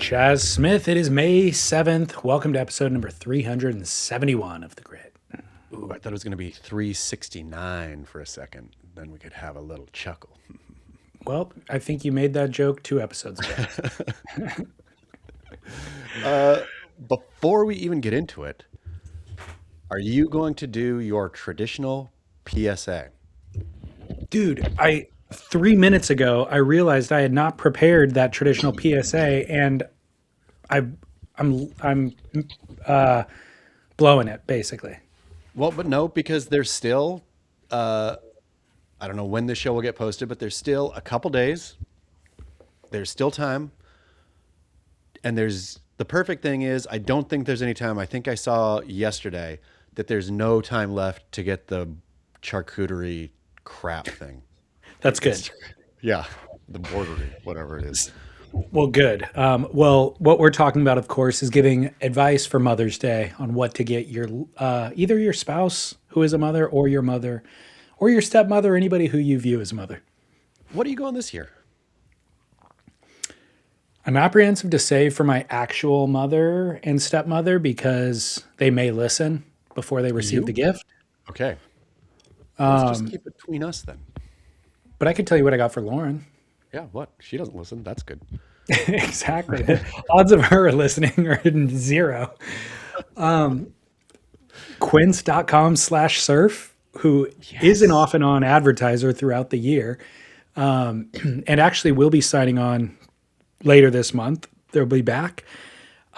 Chaz Smith. It is May 7th. Welcome to episode number 371 of The Grid. Ooh, I thought it was going to be 369 for a second. Then we could have a little chuckle. Well, I think you made that joke 2 episodes ago. Before we even get into it, are you going to do your traditional PSA? Dude, 3 minutes ago, I realized I had not prepared that traditional PSA, and I'm blowing it, basically. Well, but no, because there's still, I don't know when this show will get posted, but there's still a couple days. There's still time. And the perfect thing is, I don't think there's any time. I think I saw yesterday that there's no time left to get the charcuterie crap thing. That's good. Yeah, the bordery, whatever it is. Well, good. Well, what we're talking about, of course, is giving advice for Mother's Day on what to get your either your spouse who is a mother, or your stepmother, or anybody who you view as a mother. What are you going this year? I'm apprehensive to say for my actual mother and stepmother because they may listen before they receive the gift. Okay. Let's just keep it between us then. But I could tell you what I got for Lauren. Yeah, what? She doesn't listen. That's good. Exactly. The odds of her listening are 0. Quince.com/surf, who is an off and on advertiser throughout the year, and actually will be signing on later this month. They'll be back.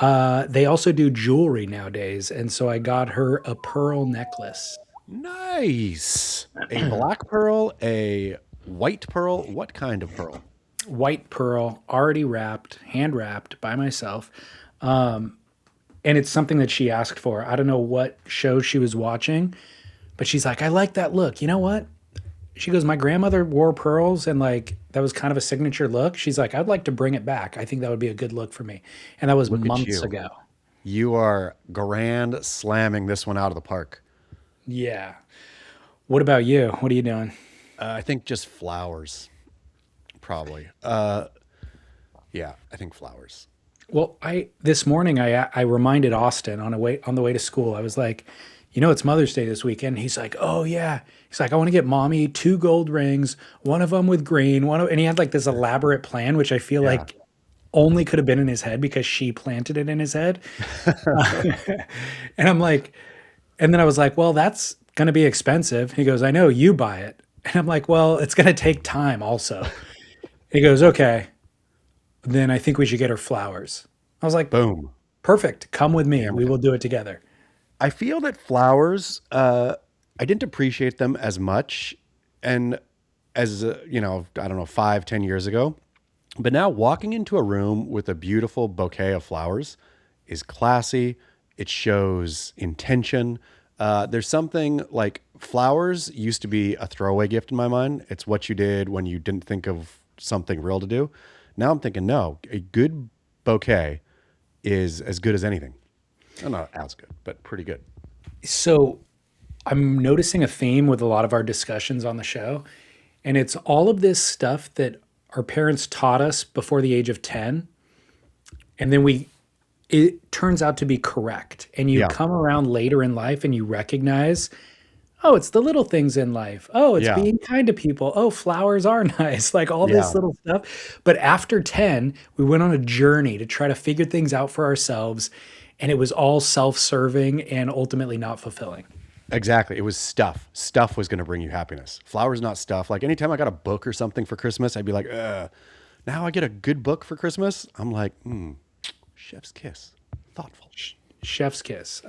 They also do jewelry nowadays, and so I got her a pearl necklace. Nice. A black pearl, a white pearl. What kind of pearl? White pearl, already wrapped, hand wrapped by myself. And it's something that she asked for. I don't know what show she was watching, but she's like, I like that look. You know what? She goes, my grandmother wore pearls, and like that was kind of a signature look. She's like, I'd like to bring it back. I think that would be a good look for me. And that was months ago. You are grand slamming this one out of the park. Yeah. What about you? What are you doing? I think just flowers, probably. Yeah, I think flowers. Well, this morning I reminded Austin on the way to school. I was like, it's Mother's Day this weekend. He's like, oh yeah. He's like, I want to get mommy 2 gold rings, one of them with green, and he had like this elaborate plan, which I feel like only could have been in his head because she planted it in his head. And I'm like, and then I was like, well, that's going to be expensive. He goes, I know, you buy it. And I'm like, well, it's going to take time also. He goes, okay, then I think we should get her flowers. I was like, boom. Perfect. Come with me. We will do it together. I feel that flowers, I didn't appreciate them as much and as, I don't know, 5-10 years ago. But now walking into a room with a beautiful bouquet of flowers is classy. It shows intention. There's something like flowers used to be a throwaway gift in my mind. It's what you did when you didn't think of something real to do. Now I'm thinking, no, a good bouquet is as good as anything. Not as good, but pretty good. So I'm noticing a theme with a lot of our discussions on the show, and it's all of this stuff that our parents taught us before the age of 10. And then it turns out to be correct. And you come around later in life and you recognize, oh, it's the little things in life. Oh, it's being kind to people. Oh, flowers are nice. Like all this little stuff. But after 10, we went on a journey to try to figure things out for ourselves. And it was all self-serving and ultimately not fulfilling. Exactly. It was stuff. Stuff was going to bring you happiness. Flowers, not stuff. Like anytime I got a book or something for Christmas, I'd be like, now I get a good book for Christmas. I'm like, chef's kiss. Thoughtful. Chef's kiss.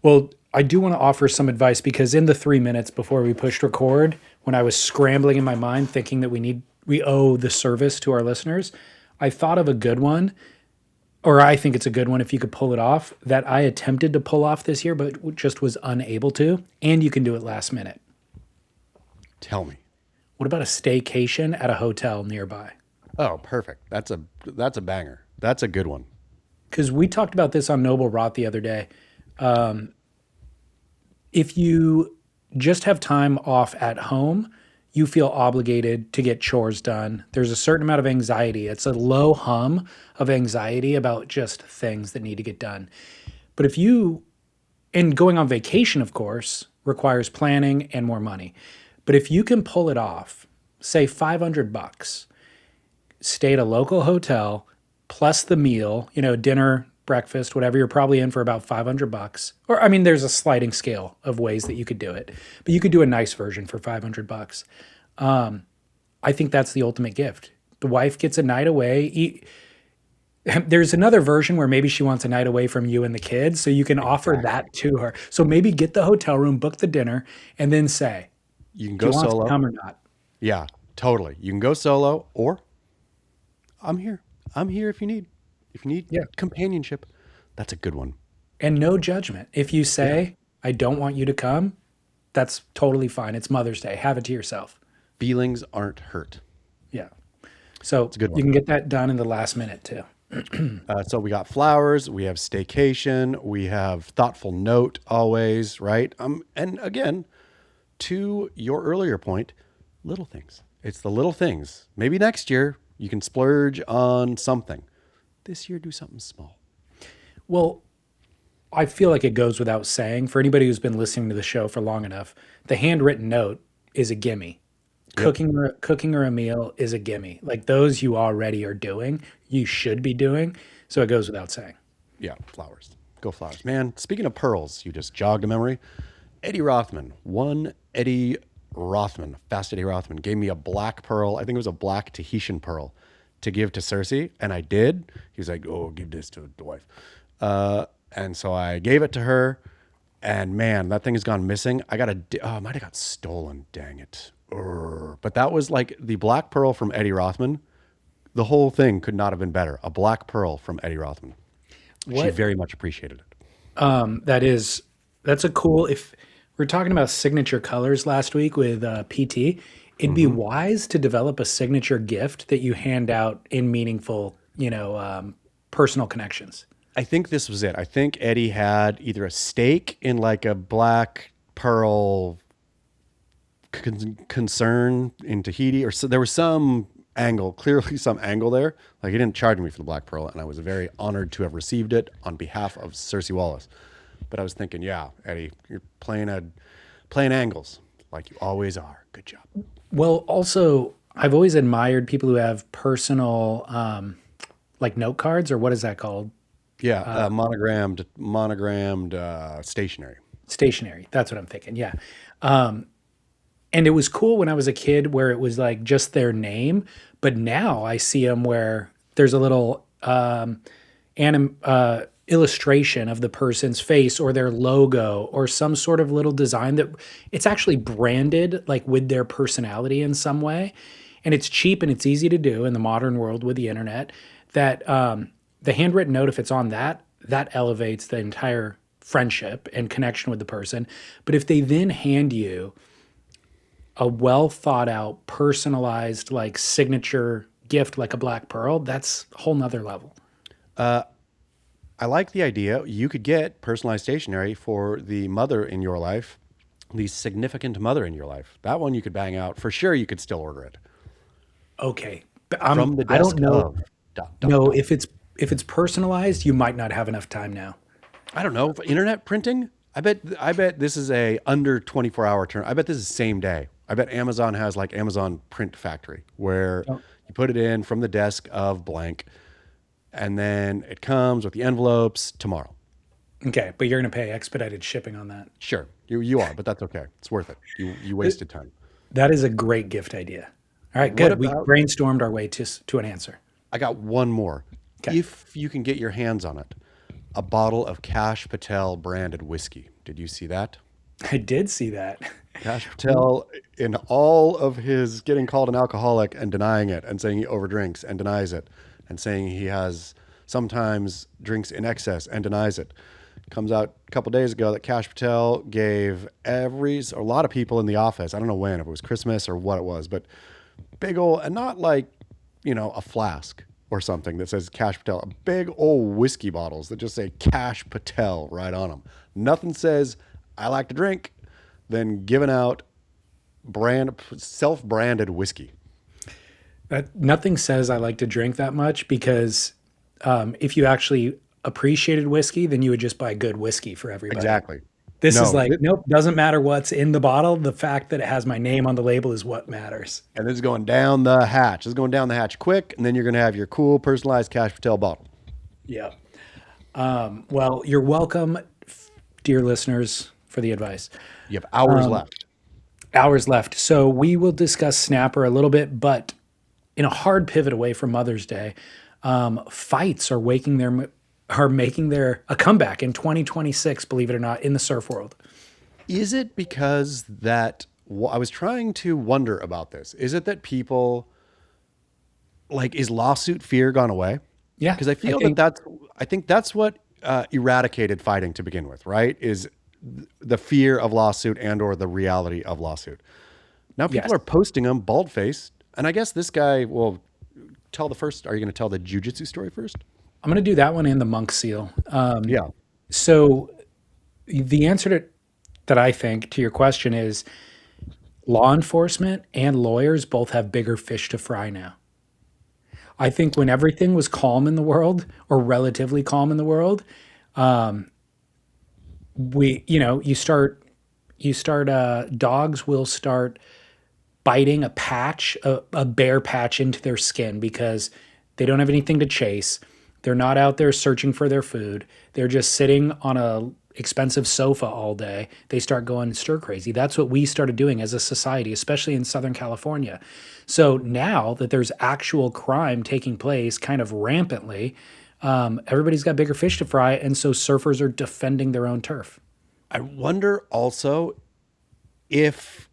Well, I do want to offer some advice because in the 3 minutes before we pushed record, when I was scrambling in my mind thinking that we owe the service to our listeners, I thought of a good one, or I think it's a good one if you could pull it off, that I attempted to pull off this year but just was unable to, and you can do it last minute. Tell me. What about a staycation at a hotel nearby? Oh, perfect. That's a banger. That's a good one. Because we talked about this on Noble Rot the other day. If you just have time off at home, you feel obligated to get chores done. There's a certain amount of anxiety. It's a low hum of anxiety about just things that need to get done. But if you, and going on vacation, of course, requires planning and more money. But if you can pull it off, say $500, stay at a local hotel plus the meal, dinner, breakfast, whatever, you're probably in for about $500. Or, I mean, there's a sliding scale of ways that you could do it, but you could do a nice version for $500. I think that's the ultimate gift. The wife gets a night away. There's another version where maybe she wants a night away from you and the kids, so you can offer that to her. So maybe get the hotel room, book the dinner, and then say, You can do go you want solo. to come or not? Yeah, totally. You can go solo, or I'm here. I'm here if you need. If you need Yeah. companionship, that's a good one. And no judgment. If you say, I don't want you to come, that's totally fine. It's Mother's Day. Have it to yourself. Feelings aren't hurt. Yeah. So a good you one. can get that done in the last minute too. So we got flowers, we have staycation, we have thoughtful note always, right? And again, to your earlier point, little things. It's the little things. Maybe next year you can splurge on something. This year, do something small. Well, I feel like it goes without saying for anybody who's been listening to the show for long enough, the handwritten note is a gimme. Cooking or a meal is a gimme. Like those you already are doing, you should be doing. So it goes without saying. Yeah, flowers. Go flowers. Man, speaking of pearls, you just jogged a memory. Eddie Rothman, Fast Eddie Rothman, gave me a black pearl. I think it was a black Tahitian pearl to give to Cersei, and I did. He was like, "Oh, give this to the wife," and so I gave it to her. And man, that thing has gone missing. I might have got stolen. Dang it! But that was like the black pearl from Eddie Rothman. The whole thing could not have been better. A black pearl from Eddie Rothman. She What very much appreciated it. that's a cool, if we're talking about signature colors last week with PT, it'd be wise to develop a signature gift that you hand out in meaningful, personal connections. I think this was it. I think Eddie had either a stake in like a black pearl concern in Tahiti, or so there was some angle, clearly some angle there. Like he didn't charge me for the black pearl, and I was very honored to have received it on behalf of Cersei Wallace. But I was thinking, yeah, Eddie, you're playing angles like you always are. Good job. Well, also, I've always admired people who have personal, like note cards, or what is that called? Yeah, monogrammed stationery. Stationery. That's what I'm thinking. Yeah. And it was cool when I was a kid where it was like just their name, but now I see them where there's a little illustration of the person's face or their logo or some sort of little design that it's actually branded like with their personality in some way. And it's cheap and it's easy to do in the modern world with the internet. That the handwritten note, if it's on that elevates the entire friendship and connection with the person. But if they then hand you a well thought out, personalized, like signature gift, like a black pearl, that's a whole nother level. I like the idea. You could get personalized stationery for the mother in your life, the significant mother in your life. That one you could bang out. For sure, you could still order it. Okay. From the I desk don't know. of... No, if it's personalized, you might not have enough time now. I don't know. For internet printing, I bet this is a under 24-hour turn. I bet this is same day. I bet Amazon has like Amazon Print Factory where you put it in from the desk of blank, and then it comes with the envelopes tomorrow. Okay, but you're going to pay expedited shipping on that. Sure, you are, but that's okay. It's worth it. You wasted time. That is a great gift idea. All right, good. We brainstormed our way to an answer. I got one more. Okay. If you can get your hands on it, a bottle of Cash Patel branded whiskey. Did you see that? I did see that. Cash Patel, in all of his getting called an alcoholic and denying it and saying he overdrinks and denies it and saying he has sometimes drinks in excess and denies it, comes out a couple days ago that Cash Patel gave a lot of people in the office, I don't know when, if it was Christmas or what it was, but big old, and not like, a flask or something that says Cash Patel, big old whiskey bottles that just say Cash Patel right on them. Nothing says I like to drink, then giving out self-branded whiskey. Nothing says I like to drink that much because if you actually appreciated whiskey, then you would just buy good whiskey for everybody. Exactly. This is No, like, nope, doesn't matter what's in the bottle. The fact that it has my name on the label is what matters. and this is going down the hatch. This is going down the hatch quick, and then you're going to have your cool personalized Cash Patel bottle. Yeah. Well, you're welcome, dear listeners, for the advice. You have hours left. Hours left. So we will discuss Snapper a little bit, but in a hard pivot away from Mother's Day, fights are making a comeback in 2026, believe it or not, in the surf world. Is it because that I was trying to wonder about this? Is it that people is lawsuit fear gone away? Yeah, Because I feel I think that's what eradicated fighting to begin with, right? Is the fear of lawsuit and or the reality of lawsuit. Now people Yes. are posting them bald faced, and I guess this guy will tell the first. Are you going to tell the jujitsu story first? I'm going to do that one and the monk seal. Yeah. So the answer that I think to your question is law enforcement and lawyers both have bigger fish to fry now. I think when everything was calm in the world or relatively calm in the world, dogs will start biting a bare patch into their skin because they don't have anything to chase. They're not out there searching for their food. They're just sitting on a expensive sofa all day. They start going stir crazy. That's what we started doing as a society, especially in Southern California. So now that there's actual crime taking place kind of rampantly, everybody's got bigger fish to fry. And so surfers are defending their own turf. I wonder also if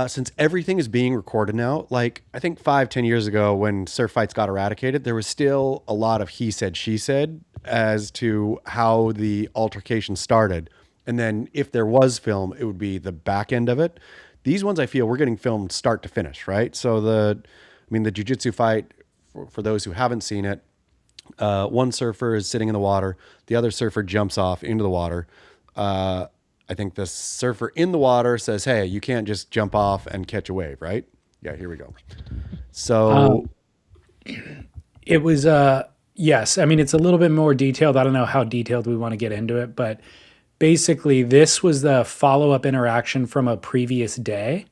since everything is being recorded now, like I think 5-10 years ago when surf fights got eradicated, there was still a lot of he said, she said as to how the altercation started. And then if there was film, it would be the back end of it. These ones I feel we're getting filmed start to finish, right? So the jiu-jitsu fight, for those who haven't seen it, one surfer is sitting in the water. The other surfer jumps off into the water. I think the surfer in the water says, hey, you can't just jump off and catch a wave, right? Yeah, here we go. So It was, yes. I mean, it's a little bit more detailed. I don't know how detailed we want to get into it, but basically, this was the follow-up interaction from a previous day.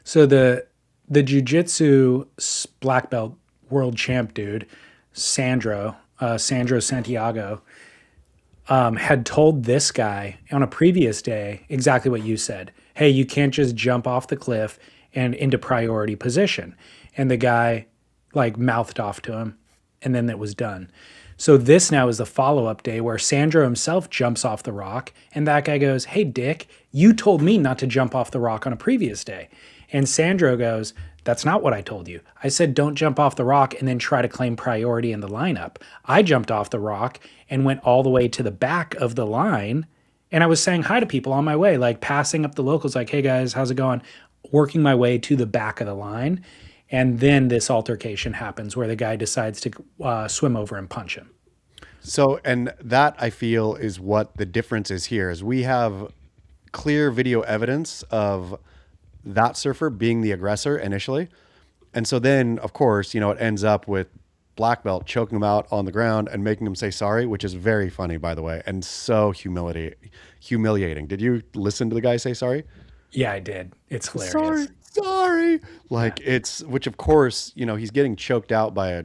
So the jiu-jitsu black belt world champ dude, Sandro Santiago, had told this guy on a previous day exactly what you said. Hey, you can't just jump off the cliff and into priority position. And the guy mouthed off to him, and then it was done. So this now is the follow-up day where Sandro himself jumps off the rock, and that guy goes, hey, Dick, you told me not to jump off the rock on a previous day. And Sandro goes, that's not what I told you. I said don't jump off the rock and then try to claim priority in the lineup. I jumped off the rock and went all the way to the back of the line, and I was saying hi to people on my way, passing up the locals, hey guys, how's it going? Working my way to the back of the line. And then this altercation happens where the guy decides to swim over and punch him. So, and that I feel is what the difference is here is we have clear video evidence of that surfer being the aggressor initially. And so then, of course, it ends up with black belt choking him out on the ground and making him say sorry, which is very funny, by the way, and so humiliating. Did you listen to the guy say sorry? Yeah, I did. It's hilarious. Sorry. Which of course, he's getting choked out by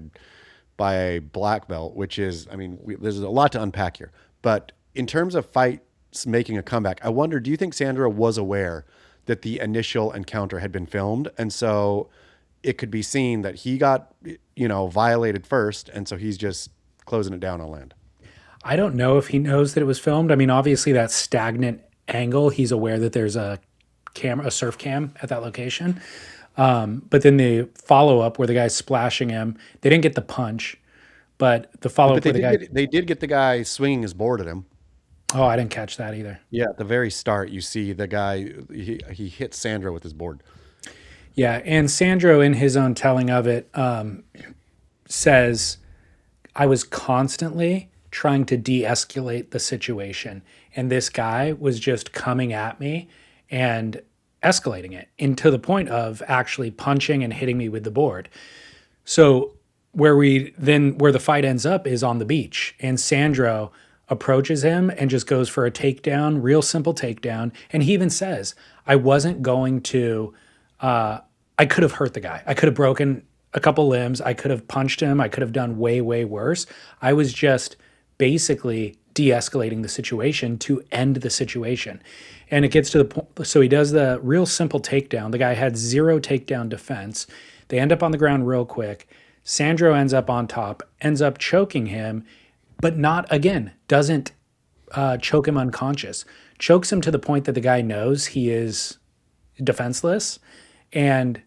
a black belt, which is, there's a lot to unpack here. But in terms of fights making a comeback, I wonder, do you think Sandra was aware that the initial encounter had been filmed? And so it could be seen that he got, violated first. And so he's just closing it down on land. I don't know if he knows that it was filmed. Obviously that stagnant angle, he's aware that there's a surf cam at that location. But then the follow-up where the guy's splashing him, they didn't get the punch, but the follow-up where they did get the guy swinging his board at him. Oh, I didn't catch that either. Yeah, at the very start, you see the guy, he hit Sandro with his board. Yeah, and Sandro, in his own telling of it, says, I was constantly trying to de-escalate the situation, and this guy was just coming at me, and escalating it into the point of actually punching and hitting me with the board. So where the fight ends up is on the beach, and Sandro approaches him and just goes for a takedown, real simple takedown. And he even says, I wasn't going to, I could have hurt the guy. I could have broken a couple limbs. I could have punched him. I could have done way, way worse. I was just basically de-escalating the situation to end the situation. And it gets to the point. So he does the real simple takedown. The guy had zero takedown defense. They end up on the ground real quick. Sandro ends up on top, ends up choking him, but not again, doesn't choke him unconscious. Chokes him to the point that the guy knows he is defenseless. And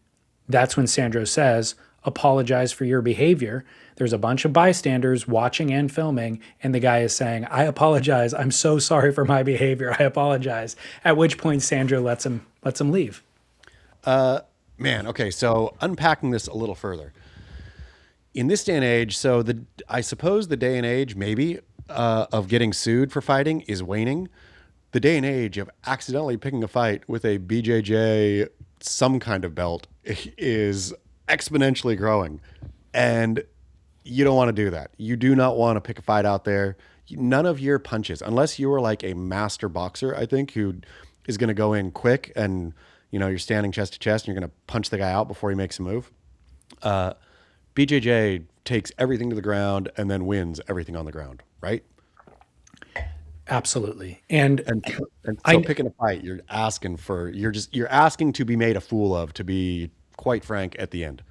that's when Sandro says, apologize for your behavior. There's a bunch of bystanders watching and filming, and the guy is saying, I apologize. I'm so sorry for my behavior. I apologize. At which point Sandro lets him leave. Man, okay, so unpacking this a little further. In this day and age, I suppose the day and age maybe of getting sued for fighting is waning. The day and age of accidentally picking a fight with a BJJ some kind of belt is exponentially growing, and you don't want to do that. You do not want to pick a fight out there. None of your punches, unless you are like a master boxer, I think, who is going to go in quick and you're standing chest to chest and you're going to punch the guy out before he makes a move. BJJ takes everything to the ground and then wins everything on the ground, right? Absolutely. And so picking a fight, you're asking to be made a fool of, to be quite frank, at the end.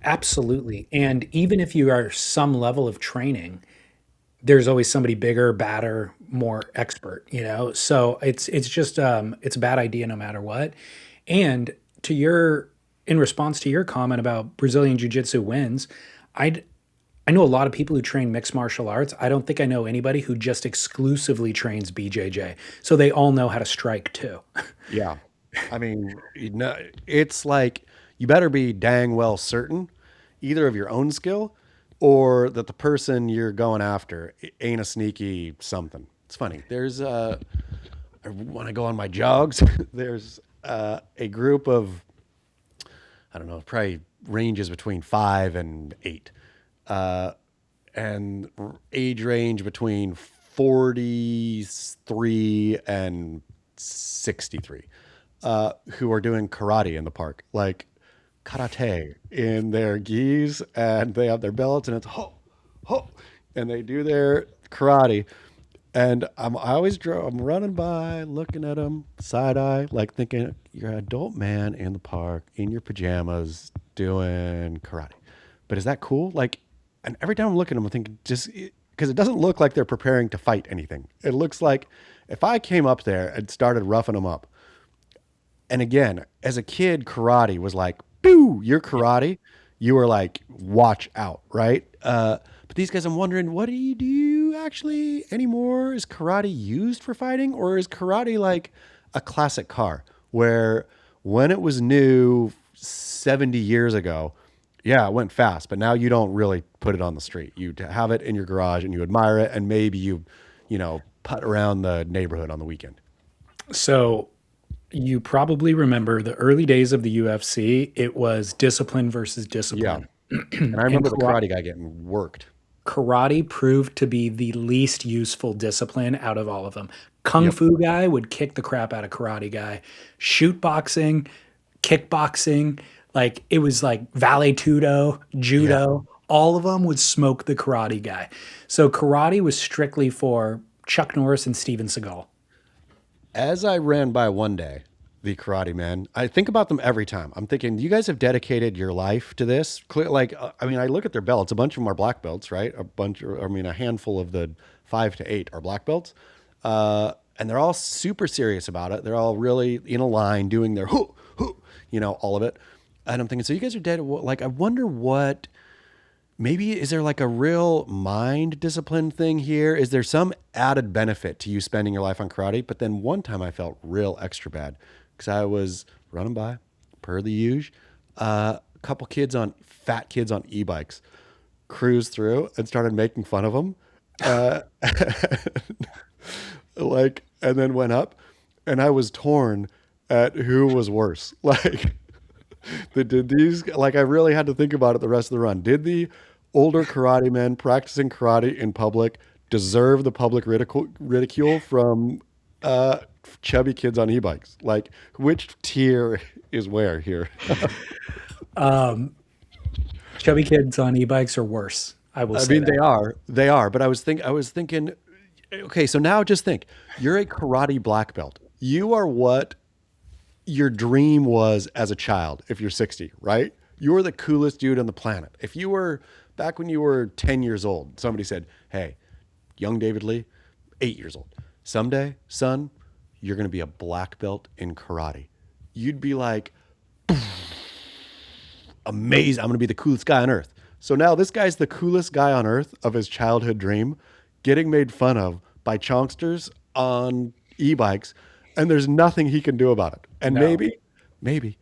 absolutely. And even if you are some level of training, there's always somebody bigger, badder, more expert, So it's just it's a bad idea no matter what. And in response to your comment about Brazilian Jiu-Jitsu wins, I I know a lot of people who train mixed martial arts. I don't think I know anybody who just exclusively trains BJJ. So they all know how to strike too. Yeah. I mean, it's like you better be dang well certain either of your own skill or that the person you're going after ain't a sneaky something. It's funny. When I go on my jogs, there's a group of, I don't know, probably ranges between 5 and 8. And age range between 43 and 63, who are doing karate in the park, like karate in their gis, and they have their belts, and it's ho, ho, and they do their karate. And I'm running by, looking at them side eye, like thinking you're an adult man in the park in your pajamas doing karate. But is that cool? Like, and every time I'm looking at them, I'm thinking, just because it doesn't look like they're preparing to fight anything. It looks like if I came up there and started roughing them up. And again, as a kid, karate was like, boo, you're karate. You were like, watch out, right? But these guys, I'm wondering, what do you do actually anymore? Is karate used for fighting, or is karate like a classic car where when it was new 70 years ago, yeah, it went fast, but now you don't really put it on the street. You have it in your garage and you admire it, and maybe you putt around the neighborhood on the weekend. So you probably remember the early days of the UFC. It was discipline versus Yeah. discipline. And I And remember the karate guy getting worked. karate proved to be the least useful discipline out of all of them. Kung Yep. fu guy would kick the crap out of karate guy. Shoot boxing, kickboxing, like it was like vale tudo, Yeah. judo, all of them would smoke the karate guy. So karate was strictly for Chuck Norris and Steven Seagal. As I ran by one day, the karate man, I think about them every time. I'm thinking, you guys have dedicated your life to this. I mean, I look at their belts. A bunch of them are black belts, right? A handful of the 5 to 8 are black belts. And they're all super serious about it. They're all really in a line doing their hoo, hoo, all of it. And I'm thinking, so you guys are dead. Like, I wonder what, maybe is there like a real mind discipline thing here? Is there some added benefit to you spending your life on karate? But then one time I felt real extra bad because I was running by, per the usual, a couple fat kids on e-bikes cruised through and started making fun of them. And then went up, and I was torn at who was worse. Like, did these, like, I really had to think about it the rest of the run. Did the older karate men practicing karate in public deserve the public ridicule from uh, chubby kids on e-bikes? Like, which tier is where here? Chubby kids on e-bikes are worse. I will I say mean, that. they are, but I was thinking, okay, so now just think, you're a karate black belt. You are what your dream was as a child if you're 60, right? You're the coolest dude on the planet. If you were back when you were 10 years old, somebody said, "Hey, young David Lee, 8 years old. Someday, son, you're going to be a black belt in karate." You'd be like, amazing. I'm going to be the coolest guy on earth. So now this guy's the coolest guy on earth of his childhood dream, getting made fun of by chonksters on e-bikes, and there's nothing he can do about it. And No. maybe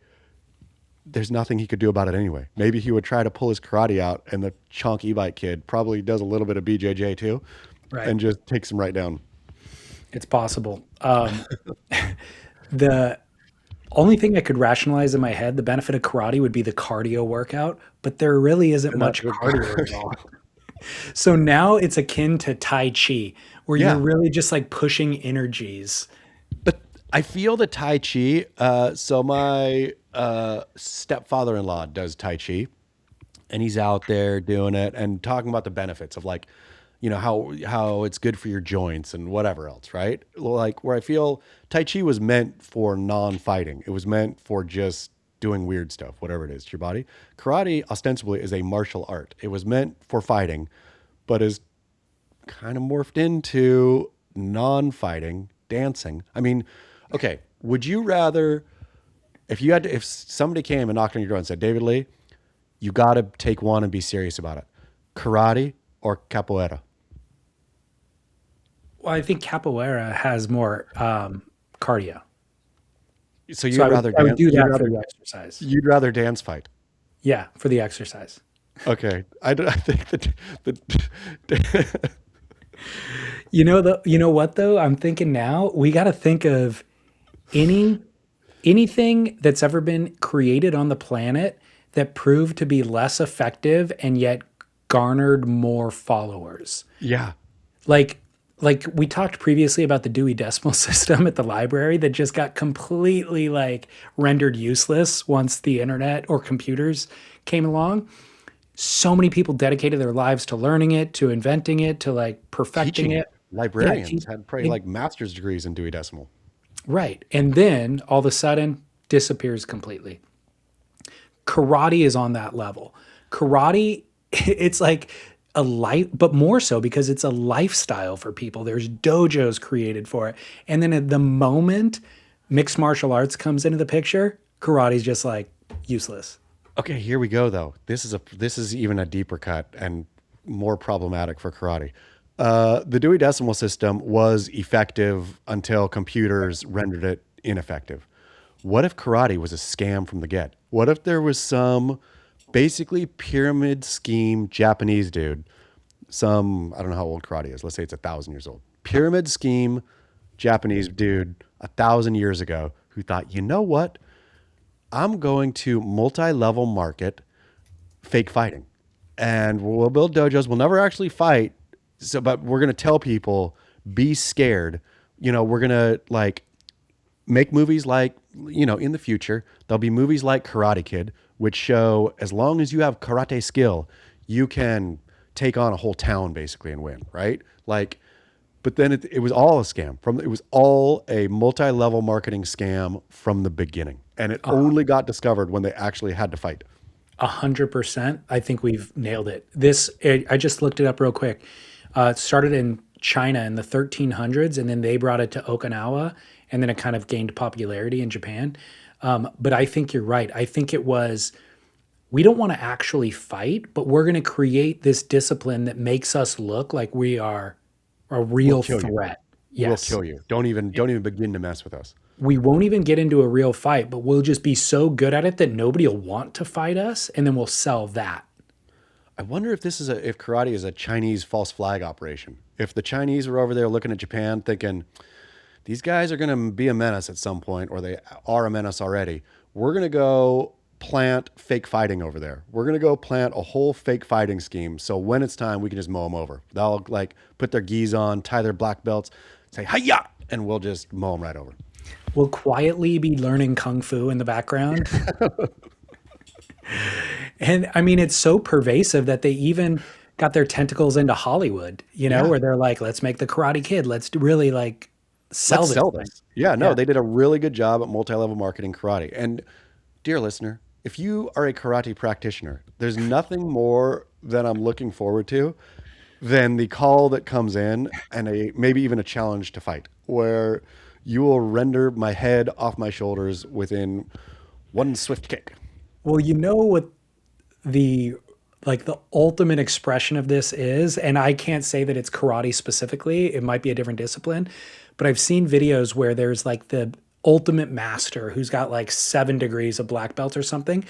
there's nothing he could do about it anyway. Maybe he would try to pull his karate out, and the chonk e-bike kid probably does a little bit of BJJ too, Right. and just takes him right down. It's possible. The only thing I could rationalize in my head, the benefit of karate would be the cardio workout, but there really isn't And not much good. cardio involved. So now it's akin to Tai Chi, where you're Yeah, really just like pushing energies. but I feel the Tai Chi. So my stepfather-in-law does Tai Chi, and he's out there doing it and talking about the benefits of, like, how it's good for your joints and whatever else, right? Like, where I feel Tai Chi was meant for non-fighting. It was meant for just doing weird stuff, whatever it is to your body. Karate ostensibly is a martial art. It was meant for fighting, but is kind of morphed into non-fighting dancing. I mean, okay, would you rather, if somebody came and knocked on your door and said, "David Lee, you got to take one and be serious about it. Karate or capoeira?" Well, I think capoeira has more cardio. So So you'd rather I would dance, do that for the exercise. you'd rather dance fight. Yeah, for the exercise. Okay. I think that the You know what though? I'm thinking now we got to think of any anything that's ever been created on the planet that proved to be less effective and yet garnered more followers. yeah. Like like we talked previously about the Dewey Decimal System at the library that just got completely like rendered useless once the internet or computers came along. So many people dedicated their lives to learning it, to inventing it, to like perfecting Teaching it. it. Yeah, Librarians had probably like master's degrees in Dewey Decimal. right. And then all of a sudden disappears completely. Karate is on that level. Karate, it's like a life, but more so because it's a lifestyle for people. There's dojos created for it. And then at the moment mixed martial arts comes into the picture, karate's just like useless. Okay, here we go though. This is even a deeper cut and more problematic for karate. The Dewey Decimal System was effective until computers rendered it ineffective. What if karate was a scam from the get? What if there was some basically pyramid scheme Japanese dude, I don't know how old karate is. Let's say it's 1,000 years old. Pyramid scheme Japanese dude 1,000 years ago who thought, you know what? I'm going to multi-level market fake fighting, and we'll build dojos. We'll never actually fight. So, but we're going to tell people, be scared. We're going to like make movies like, in the future, there'll be movies like Karate Kid, which show as long as you have karate skill, you can take on a whole town basically and win, right? Like, but then it was all a scam it was all a multi-level marketing scam from the beginning. And it only got discovered when they actually had to fight. 100%. I think we've nailed it. I just looked it up real quick. It started in China in the 1300s, and then they brought it to Okinawa, and then it kind of gained popularity in Japan. But I think you're right. I think it was, we don't want to actually fight, but we're going to create this discipline that makes us look like we are a We'll real kill you. threat. We'll Yes. kill you. Don't even begin to mess with us. We won't even get into a real fight, but we'll just be so good at it that nobody will want to fight us, and then we'll sell that. I wonder if if karate is a Chinese false flag operation. If the Chinese are over there looking at Japan thinking, these guys are going to be a menace at some point, or they are a menace already. We're going to go plant fake fighting over there. We're going to go plant a whole fake fighting scheme. So when it's time, we can just mow them over. They'll like put their gis on, tie their black belts, say, hiya, and we'll just mow them right over. We'll quietly be learning kung fu in the background. And I mean, it's so pervasive that they even got their tentacles into Hollywood, Yeah. where they're like, let's make the Karate Kid. Let's really like sell Let's this sell thing. this. Yeah, no, Yeah. they did a really good job at multi-level marketing karate. And dear listener, if you are a karate practitioner, there's nothing more that I'm looking forward to than the call that comes in and maybe even a challenge to fight where you will render my head off my shoulders within one swift kick. Well, you know what the the ultimate expression of this is, and I can't say that it's karate specifically. It might be a different discipline, but I've seen videos where there's like the ultimate master who's got like 7 degrees of black belt or something,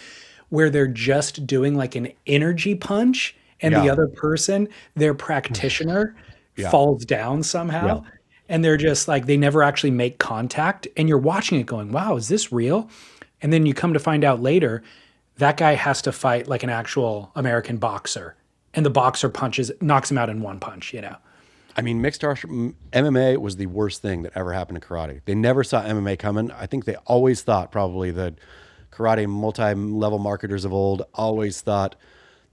where they're just doing like an energy punch, and the Yeah. other person, their practitioner, Yeah. falls down Yeah. somehow. And they're just like, they never actually make contact. And you're watching it going, wow, is this real? And then you come to find out later, that guy has to fight like an actual American boxer. And the boxer knocks him out in one punch. I mean, MMA was the worst thing that ever happened to karate. They never saw MMA coming. I think they always thought, probably the karate multi-level marketers of old always thought,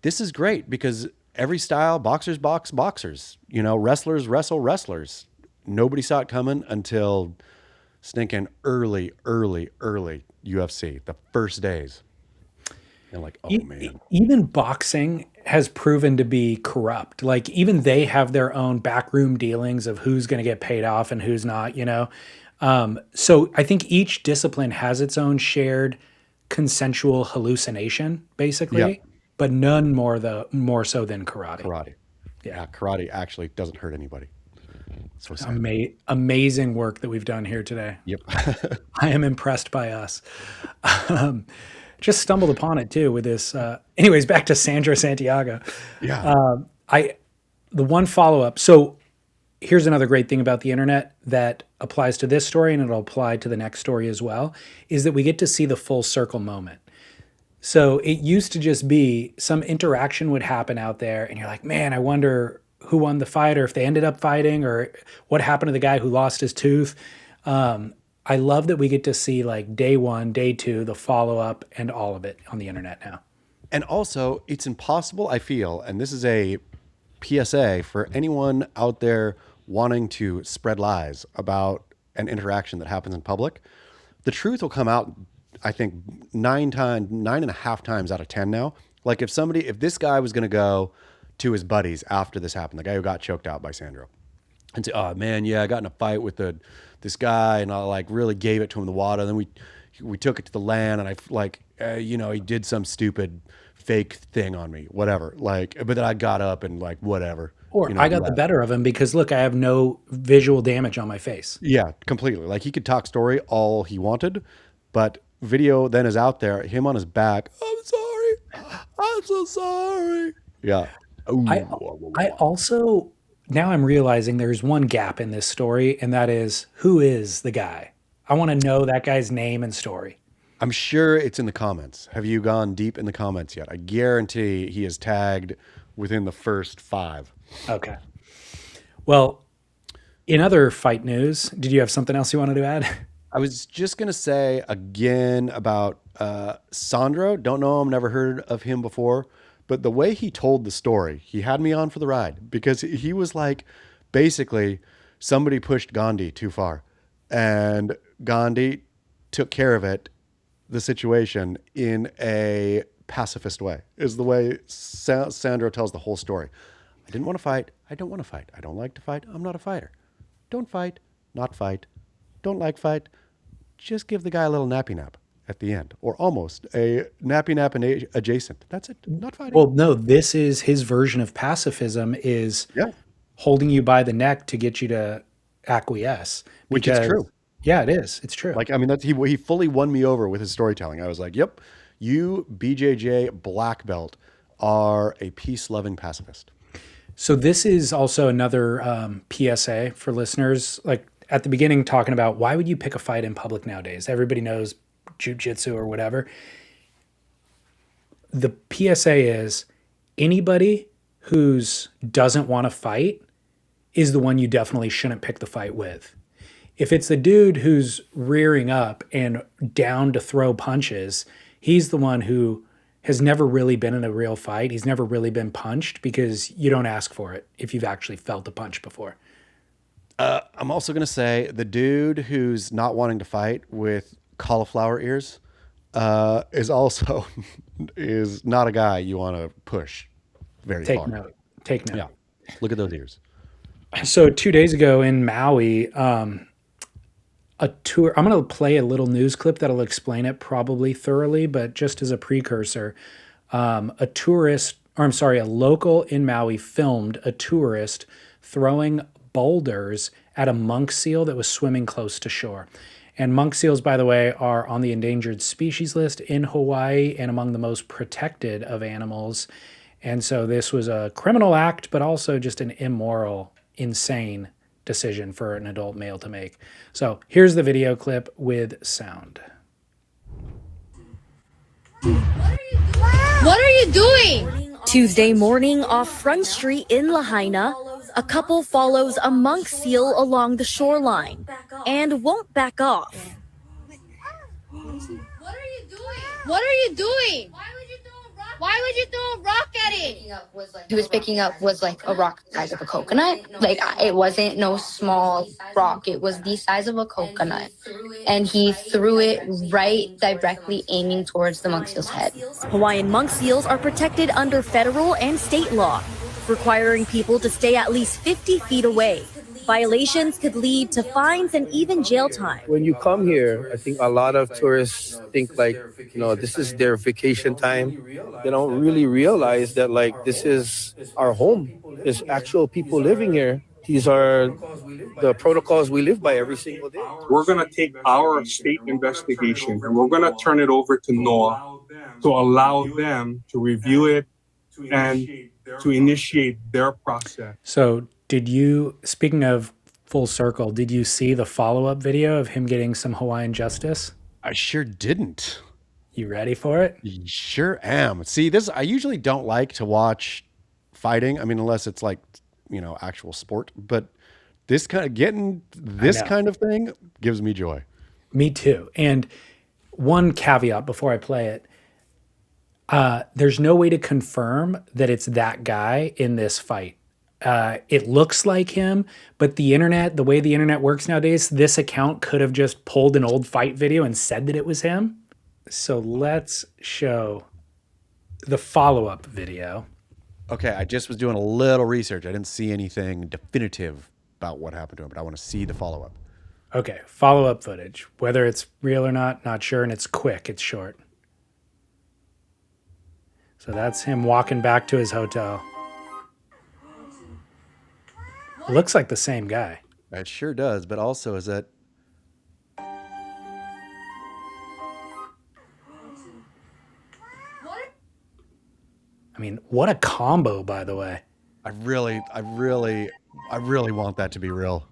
this is great because every style, boxers box boxers, wrestlers wrestle wrestlers. Nobody saw it coming until stinking early UFC, the first days. And like, oh man. Even boxing has proven to be corrupt. Like even they have their own backroom dealings of who's going to get paid off and who's not. So I think each discipline has its own shared consensual hallucination, basically, Yeah. but none more so than karate. Karate. Yeah, karate actually doesn't hurt anybody. So sad. Amazing work that we've done here today. Yep. I am impressed by us. Um, just stumbled upon it too with this. Anyways, back to Sandra Santiago. Yeah. The one follow up. So here's another great thing about the internet that applies to this story and it'll apply to the next story as well, is that we get to see the full circle moment. So it used to just be some interaction would happen out there and you're like, man, I wonder who won the fight or if they ended up fighting or what happened to the guy who lost his tooth. I love that we get to see like day one, day two, the follow up and all of it on the internet now. And also, it's impossible, I feel, and this is a PSA for anyone out there wanting to spread lies about an interaction that happens in public. The truth will come out, I think, 9.5 times out of 10 now. Like if this guy was going to go to his buddies after this happened, the guy who got choked out by Sandro, and say, oh man, yeah, I got in a fight with this guy and I like really gave it to him in the water. And then we took it to the land and he did some stupid fake thing on me, whatever. Like, but then I got up and like, whatever. Or I got the better of him because look, I have no visual damage on my face. Yeah, completely. Like he could talk story all he wanted, but video then is out there, him on his back. I'm sorry. I'm so sorry. Yeah. Ooh. I also, now I'm realizing there's one gap in this story, and that is who is the guy? I want to know that guy's name and story. I'm sure it's in the comments. Have you gone deep in the comments yet? I guarantee he is tagged within the first 5. Okay. Well, in other fight news, did you have something else you wanted to add? I was just going to say again about Sandro. Don't know him, never heard of him before. But the way he told the story, he had me on for the ride because he was like, basically, somebody pushed Gandhi too far. And Gandhi took care of it, the situation, in a pacifist way, is the way Sandro tells the whole story. I didn't want to fight. I don't want to fight. I don't like to fight. I'm not a fighter. Don't fight. Not fight. Don't like fight. Just give the guy a little nappy nap at the end, or almost a nappy nap and adjacent. That's it. Not fighting. Well, no, this is his version of pacifism is Yeah. holding you by the neck to get you to acquiesce. Which is true. Yeah, it is. It's true. Like, I mean, he fully won me over with his storytelling. I was like, yep, you BJJ black belt are a peace-loving pacifist. So this is also another PSA for listeners. Like at the beginning talking about why would you pick a fight in public nowadays? Everybody knows jujitsu or whatever. The PSA is anybody who's doesn't want to fight is the one you definitely shouldn't pick the fight with. If it's the dude who's rearing up and down to throw punches, he's the one who has never really been in a real fight. He's never really been punched because you don't ask for it if you've actually felt a punch before. I'm also going to say the dude who's not wanting to fight with cauliflower ears is also is not a guy you want to push very Take far. note. Take note. Yeah. Look at those ears. So 2 days ago in Maui, a tour, I'm going to play a little news clip that'll explain it probably thoroughly, but just as a precursor, a local in Maui filmed a tourist throwing boulders at a monk seal that was swimming close to shore. And monk seals, by the way, are on the endangered species list in Hawaii and among the most protected of animals. And so this was a criminal act, but also just an immoral, insane decision for an adult male to make. So here's the video clip with sound. What are you doing? Tuesday morning off Front Street in Lahaina, a couple follows a monk seal along the shoreline and won't back off. What are you doing? What are you doing? Why would you throw a rock at it? He was picking up was like a rock the size of a coconut. Like it wasn't no small rock. It was the size of a coconut. And he threw it right directly aiming towards the monk seal's head. Hawaiian monk seals are protected under federal and state law, requiring people to stay at least 50 feet away. Violations could lead to fines and even jail time. When you come here, I think a lot of tourists think like, this is their vacation time. They don't really realize that like this is our home. There's actual people living here. These are the protocols we live by every single day. We're going to take our state investigation and we're going to turn it over to NOAA to allow them to review it and to initiate their process. So speaking of full circle, did you see the follow-up video of him getting some Hawaiian justice? I sure didn't. You ready for it? Sure am. See, I usually don't like to watch fighting. I mean, unless it's like, actual sport, but getting this kind of thing gives me joy. Me too. And one caveat before I play it, there's no way to confirm that it's that guy in this fight. It looks like him, but the way the internet works nowadays, this account could have just pulled an old fight video and said that it was him. So let's show the follow-up video. Okay, I just was doing a little research. I didn't see anything definitive about what happened to him, but I want to see the follow-up. Okay, follow-up footage. Whether it's real or not sure, and it's quick, it's short. So that's him walking back to his hotel. Looks like the same guy. It sure does, but also is that... I mean, what a combo, by the way. I really want that to be real.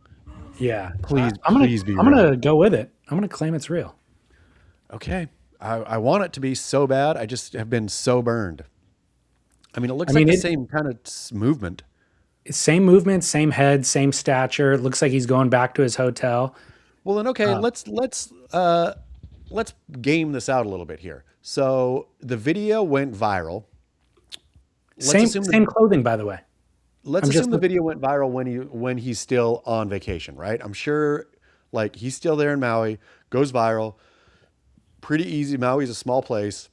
Yeah. Please be real. I'm going to go with it. I'm going to claim it's real. Okay. I want it to be so bad. I just have been so burned. I mean, it looks like the same kind of movement. Same movement, same head, same stature. It looks like he's going back to his hotel. Well, then, okay, let's game this out a little bit here. So the video went viral. Same clothing, by the way. Let's assume the video went viral when he's still on vacation, right? I'm sure, like, he's still there in Maui, goes viral. Pretty easy. Maui's a small place.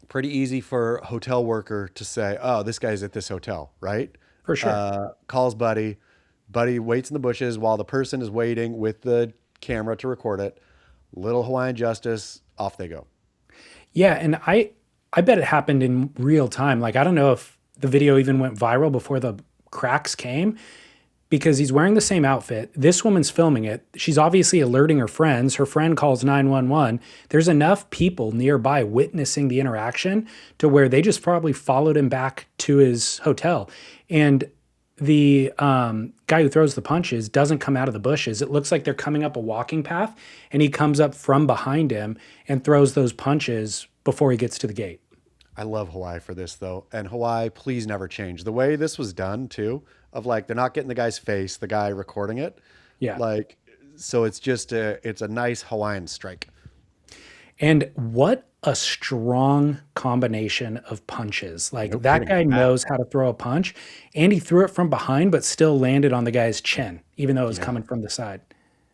Pretty easy for a hotel worker to say, oh, this guy's at this hotel, right? For sure. Calls Buddy. Buddy waits in the bushes while the person is waiting with the camera to record it. Little Hawaiian justice, off they go. Yeah, and I bet it happened in real time. Like, I don't know if the video even went viral before the cracks came, because he's wearing the same outfit. This woman's filming it. She's obviously alerting her friends. Her friend calls 911. There's enough people nearby witnessing the interaction to where they just probably followed him back to his hotel. And the guy who throws the punches doesn't come out of the bushes. It looks like they're coming up a walking path, and he comes up from behind him and throws those punches before he gets to the gate. I love Hawaii for this though. And Hawaii, please never change. The way this was done too, of like they're not getting the guy's face, the guy recording it. Yeah. Like so it's a nice Hawaiian strike. And what a strong combination of punches. Like No that kidding. guy knows how to throw a punch, and he threw it from behind, but still landed on the guy's chin, even though it was coming from the side.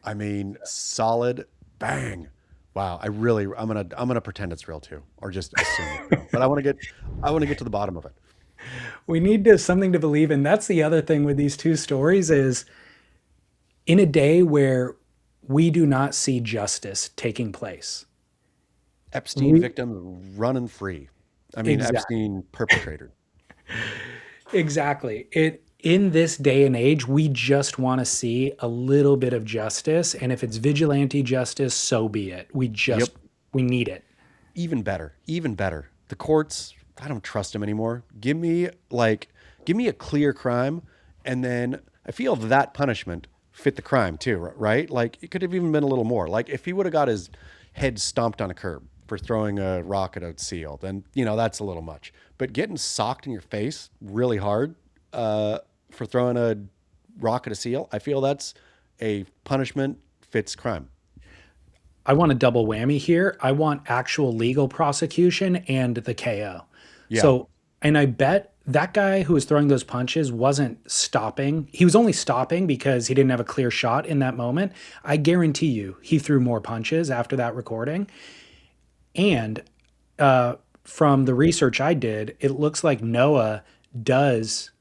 I mean, solid bang. Wow. I'm gonna pretend it's real too. Or just assume it's real. But I want to get to the bottom of it. We need to something to believe in. That's the other thing with these two stories is in a day where we do not see justice taking place. Epstein victim running free. I mean, Exactly. Epstein perpetrator. Exactly. In this day and age, we just want to see a little bit of justice, and if it's vigilante justice, so be it. We need it. Even better. Even better. The courts, I don't trust them anymore. Give me a clear crime, and then I feel that punishment fit the crime too, right? Like it could have even been a little more. Like if he would have got his head stomped on a curb for throwing a rock at a seal, then that's a little much. But getting socked in your face really hard for throwing a rock at a seal, I feel that's a punishment fits crime. I want a double whammy here. I want actual legal prosecution and the KO. Yeah. So, and I bet that guy who was throwing those punches wasn't stopping. He was only stopping because he didn't have a clear shot in that moment. I guarantee you he threw more punches after that recording. And from the research I did, it looks like Noah does.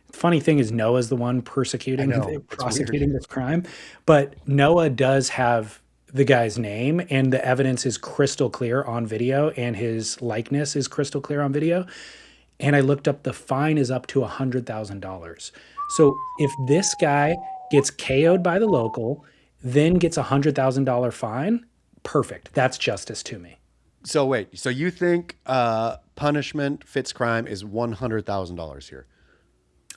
The funny thing is Noah's the one I know. It's prosecuting weird. this crime, but Noah does have the guy's name and the evidence is crystal clear on video and his likeness is crystal clear on video. And I looked up the fine is up to $100,000. So if this guy gets KO'd by the local, then gets $100,000 fine, perfect. That's justice to me. So wait, so you think punishment fits crime is $100,000 here?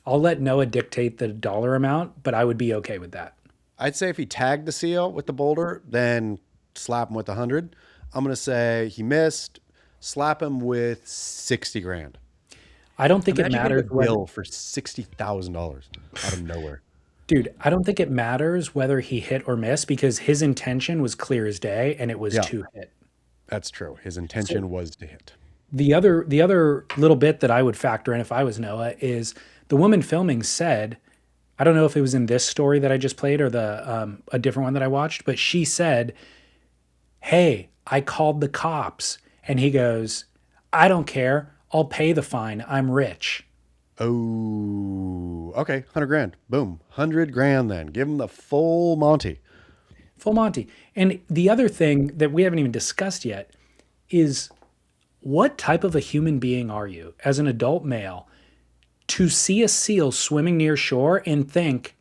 I'll let Noah dictate the dollar amount, but I would be okay with that. I'd say if he tagged the seal with the boulder, then slap him with 100. I'm gonna say he missed, slap him with 60 grand. I don't think it Imagine matters getting a whether, bill for $60,000 out of nowhere. dude, I don't think it matters whether he hit or missed because his intention was clear as day and it was Yeah. to hit. That's true. His intention was to hit. The other little bit that I would factor in if I was Noah is the woman filming said, I don't know if it was in this story that I just played or the a different one that I watched, but she said, "Hey, I called the cops." And he goes, "I don't care. I'll pay the fine. I'm rich." Oh, okay. 100 grand. Boom. 100 grand then. Give him the full Monty. Full Monty. And the other thing that we haven't even discussed yet is what type of a human being are you as an adult male to see a seal swimming near shore and think,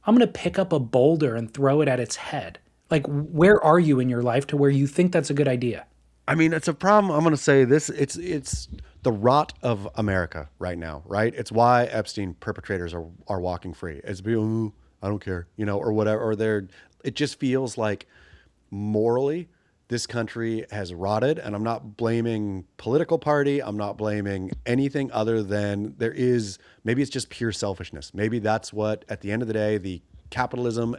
I'm going to pick up a boulder and throw it at its head? Like, where are you in your life to where you think that's a good idea? I mean, it's a problem. I'm going to say this. It's the rot of America right now, right? It's why Epstein perpetrators are walking free. It's "Ooh, I don't care, or whatever. Or it just feels like morally this country has rotted, and I'm not blaming political party. I'm not blaming anything other than maybe it's just pure selfishness. Maybe that's what, at the end of the day, the capitalism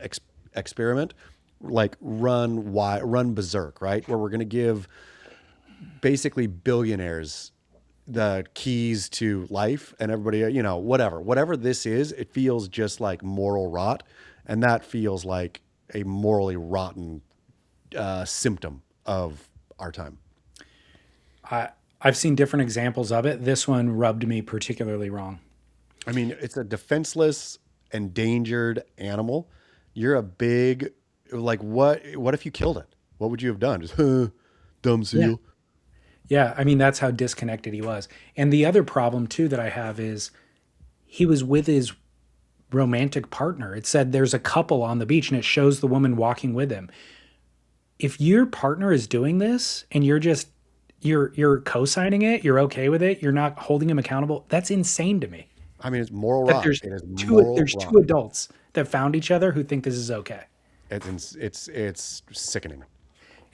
experiment, like run berserk, right? Where we're going to give basically billionaires the keys to life and everybody, whatever this is, it feels just like moral rot. And that feels like a morally rotten symptom of our time. I've seen different examples of it. This one rubbed me particularly wrong. I mean, it's a defenseless, endangered animal. You're a big, what if you killed it? What would you have done? Just, dumb seal. Yeah, I mean, that's how disconnected he was. And the other problem, too, that I have is he was with his romantic partner. It said there's a couple on the beach, and it shows the woman walking with him. If your partner is doing this and you're co-signing it, you're okay with it, you're not holding him accountable, that's insane to me. I mean, it's moral That rock. there's It is two moral there's rock. two adults that found each other who think this is okay. It's sickening.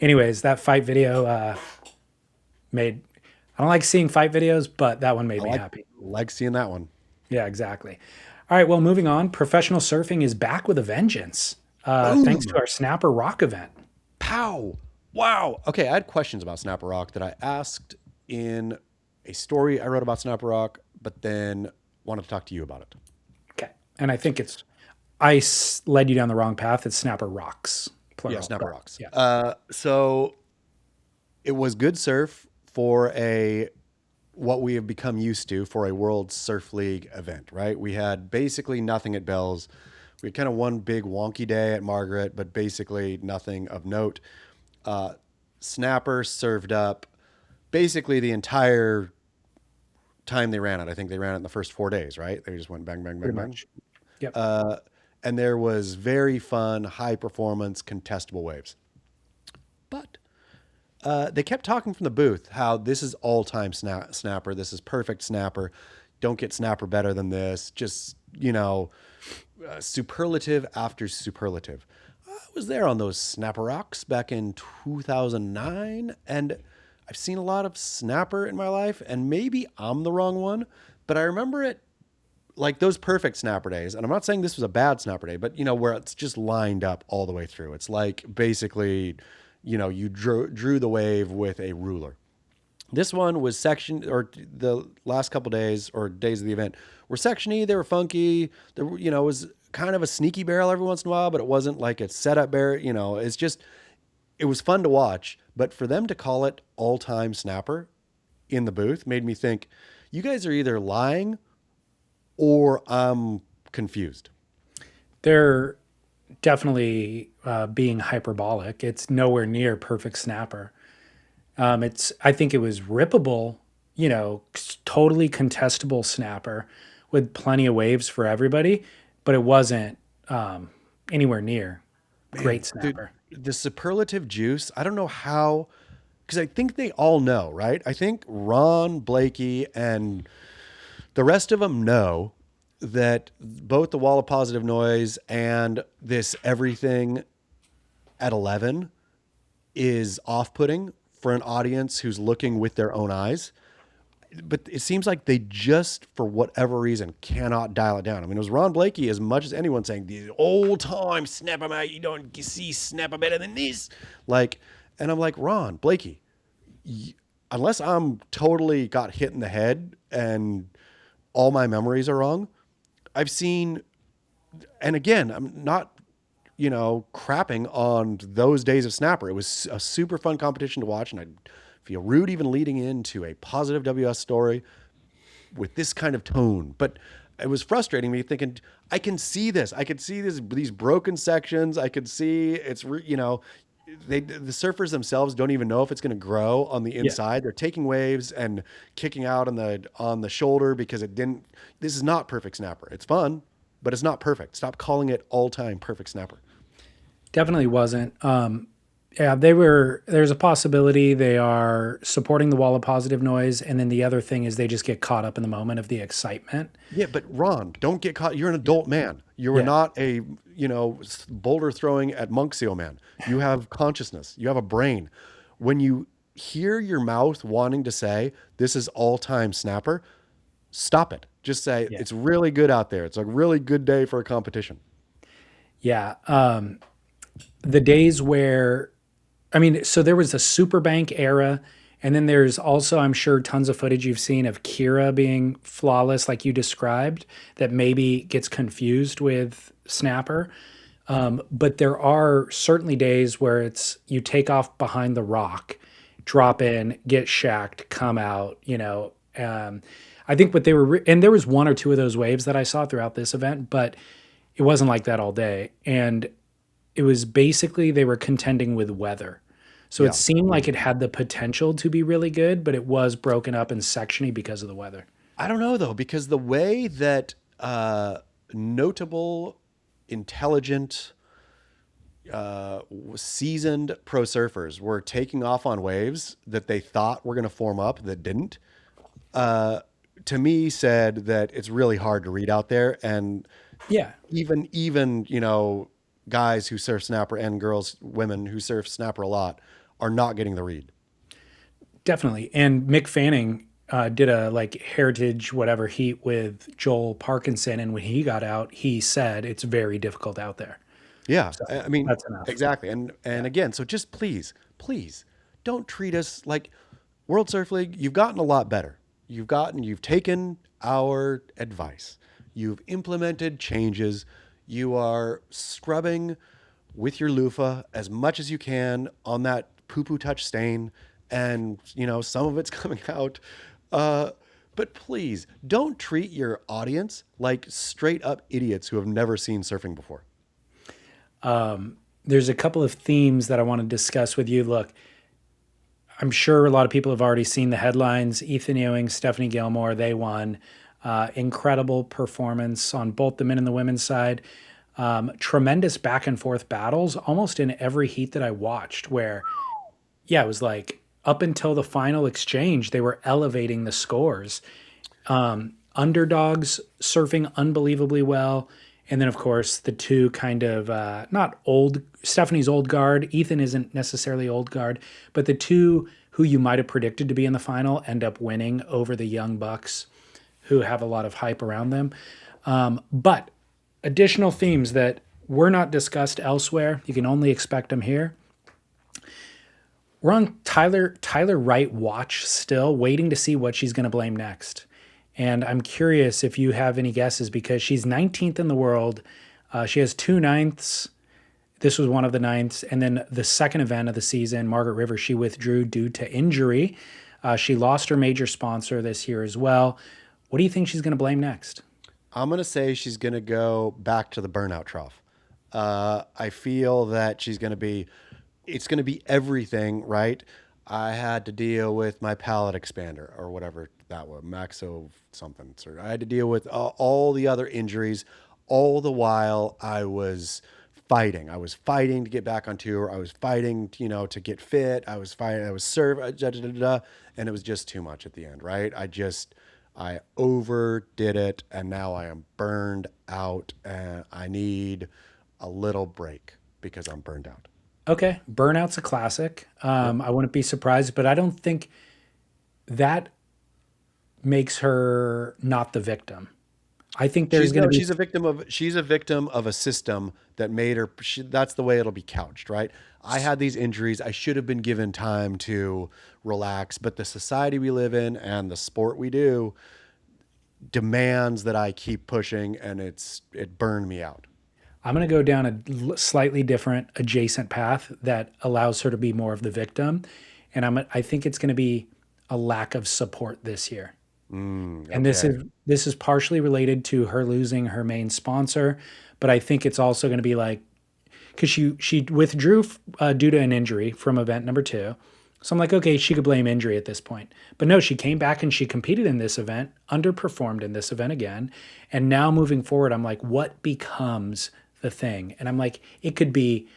Anyways, that fight video made. I don't like seeing fight videos, but that one made me happy. Like seeing that one. Yeah, exactly. All right, well, moving on. Professional surfing is back with a vengeance, thanks to our Snapper Rock event. Pow! Wow. Okay, I had questions about Snapper Rock that I asked in a story I wrote about Snapper Rock, but then wanted to talk to you about it. Okay, and I think led you down the wrong path. It's Snapper Rocks, plural. Yeah, Snapper Rocks. Yeah. So it was good surf for what we have become used to for a World Surf League event, right? We had basically nothing at Bell's. We had kind of one big wonky day at Margaret, but basically nothing of note. Snapper served up basically the entire time they ran it. I think they ran it in the first 4 days, right? They just went bang, bang, bang, Pretty bang. much. Yep. And there was very fun, high performance, contestable waves. But they kept talking from the booth how this is all time snapper. This is perfect snapper. Don't get snapper better than this. Just, superlative after superlative. I was there on those Snapper Rocks back in 2009, and I've seen a lot of snapper in my life, and maybe I'm the wrong one, but I remember it like those perfect snapper days. And I'm not saying this was a bad snapper day, but where it's just lined up all the way through. It's like basically, you drew the wave with a ruler. This one was or the last couple days or days of the event were sectiony. They were funky. There, was kind of a sneaky barrel every once in a while, but it wasn't like a setup barrel. It was fun to watch. But for them to call it all-time snapper in the booth made me think, you guys are either lying or I'm confused. They're definitely being hyperbolic. It's nowhere near perfect snapper. I think it was rippable, totally contestable snapper with plenty of waves for everybody, but it wasn't anywhere near great snapper. Dude, the superlative juice, I don't know how, because I think they all know, right? I think Ron, Blakey, and the rest of them know that both the wall of positive noise and this everything at 11 is off-putting for an audience who's looking with their own eyes. But it seems like they just, for whatever reason, cannot dial it down. I mean, it was Ron Blakey as much as anyone saying, the old time snap 'em out, you don't see snap 'em better than this. And I'm like, Ron Blakey, unless I'm totally got hit in the head and all my memories are wrong, I've seen, and again, I'm not, crapping on those days of snapper. It was a super fun competition to watch, and I feel rude even leading into a positive WS story with this kind of tone. But it was frustrating me thinking, I can see this. I could see these broken sections. I could see the surfers themselves don't even know if it's going to grow on the inside. Yeah. They're taking waves and kicking out on the shoulder because this is not perfect snapper. It's fun, but it's not perfect. Stop calling it all-time perfect snapper. Definitely wasn't. There's a possibility they are supporting the wall of positive noise. And then the other thing is they just get caught up in the moment of the excitement. Yeah, but Ron, don't get caught. You're an adult man. You are not a, boulder throwing at Monk Seal man. You have consciousness. You have a brain. When you hear your mouth wanting to say, this is all-time snapper, stop it. Just say, it's really good out there. It's a really good day for a competition. Yeah. The days where, so there was the Superbank era, and then there's also, I'm sure, tons of footage you've seen of Kira being flawless, like you described, that maybe gets confused with snapper. But there are certainly days where it's you take off behind the rock, drop in, get shacked, come out, I think what they were, and there was one or two of those waves that I saw throughout this event, but it wasn't like that all day. And it was basically they were contending with weather. So it seemed like it had the potential to be really good, but it was broken up and sectiony because of the weather. I don't know, though, because the way that notable, intelligent, seasoned pro surfers were taking off on waves that they thought were going to form up that didn't, to me said that it's really hard to read out there. And Yeah, even, guys who surf snapper and women who surf snapper a lot are not getting the read. definitely. And Mick Fanning did a like heritage whatever heat with Joel Parkinson, and when he got out, he said it's very difficult out there. Yeah. So I mean, that's enough. exactly. And again, so just please don't treat us like World Surf League. You've gotten a lot better. You've taken our advice. You've implemented changes. You are scrubbing with your loofah as much as you can on that poo-poo touch stain. And, some of it's coming out. But please don't treat your audience like straight up idiots who have never seen surfing before. There's a couple of themes that I want to discuss with you. Look, I'm sure a lot of people have already seen the headlines. Ethan Ewing, Stephanie Gilmore, they won. Incredible performance on both the men and the women's side. Tremendous back and forth battles almost in every heat that I watched where, it was like up until the final exchange, they were elevating the scores. Underdogs surfing unbelievably well. And then, of course, the two kind of not old, Stephanie's old guard. Ethan isn't necessarily old guard, but the two who you might have predicted to be in the final end up winning over the young bucks who have a lot of hype around them. But additional themes that were not discussed elsewhere, you can only expect them here. We're on Tyler Wright watch still, waiting to see what she's going to blame next. And I'm curious if you have any guesses because she's 19th in the world. She has 2 ninths. This was one of the ninths. And then the second event of the season, Margaret River, she withdrew due to injury. She lost her major sponsor this year as well. What do you think she's going to blame next? I'm going to say she's going to go back to the burnout trough. I feel that it's going to be everything, right? I had to deal with my palate expander or whatever that was, Maxo something. I had to deal with all the other injuries. All the while I was fighting. I was fighting to get back on tour. I was fighting, to get fit. I was fighting. I was and it was just too much at the end, right? I overdid it, and now I am burned out, and I need a little break because I'm burned out. Okay, burnout's a classic. I wouldn't be surprised, but I don't think that makes her not the victim. I think there's going to be. She's a victim of a system that made her. That's the way it'll be couched, right? I had these injuries. I should have been given time to relax, but the society we live in and the sport we do demands that I keep pushing, and it burned me out. I'm going to go down a slightly different adjacent path that allows her to be more of the victim. And I think it's going to be a lack of support this year. Okay. And this is partially related to her losing her main sponsor, but I think it's also going to be like, because she withdrew due to an injury from event number 2. So I'm like, okay, she could blame injury at this point. But no, she came back and she competed in this event, underperformed in this event again. And now moving forward, I'm like, what becomes the thing? And I'm like, it could be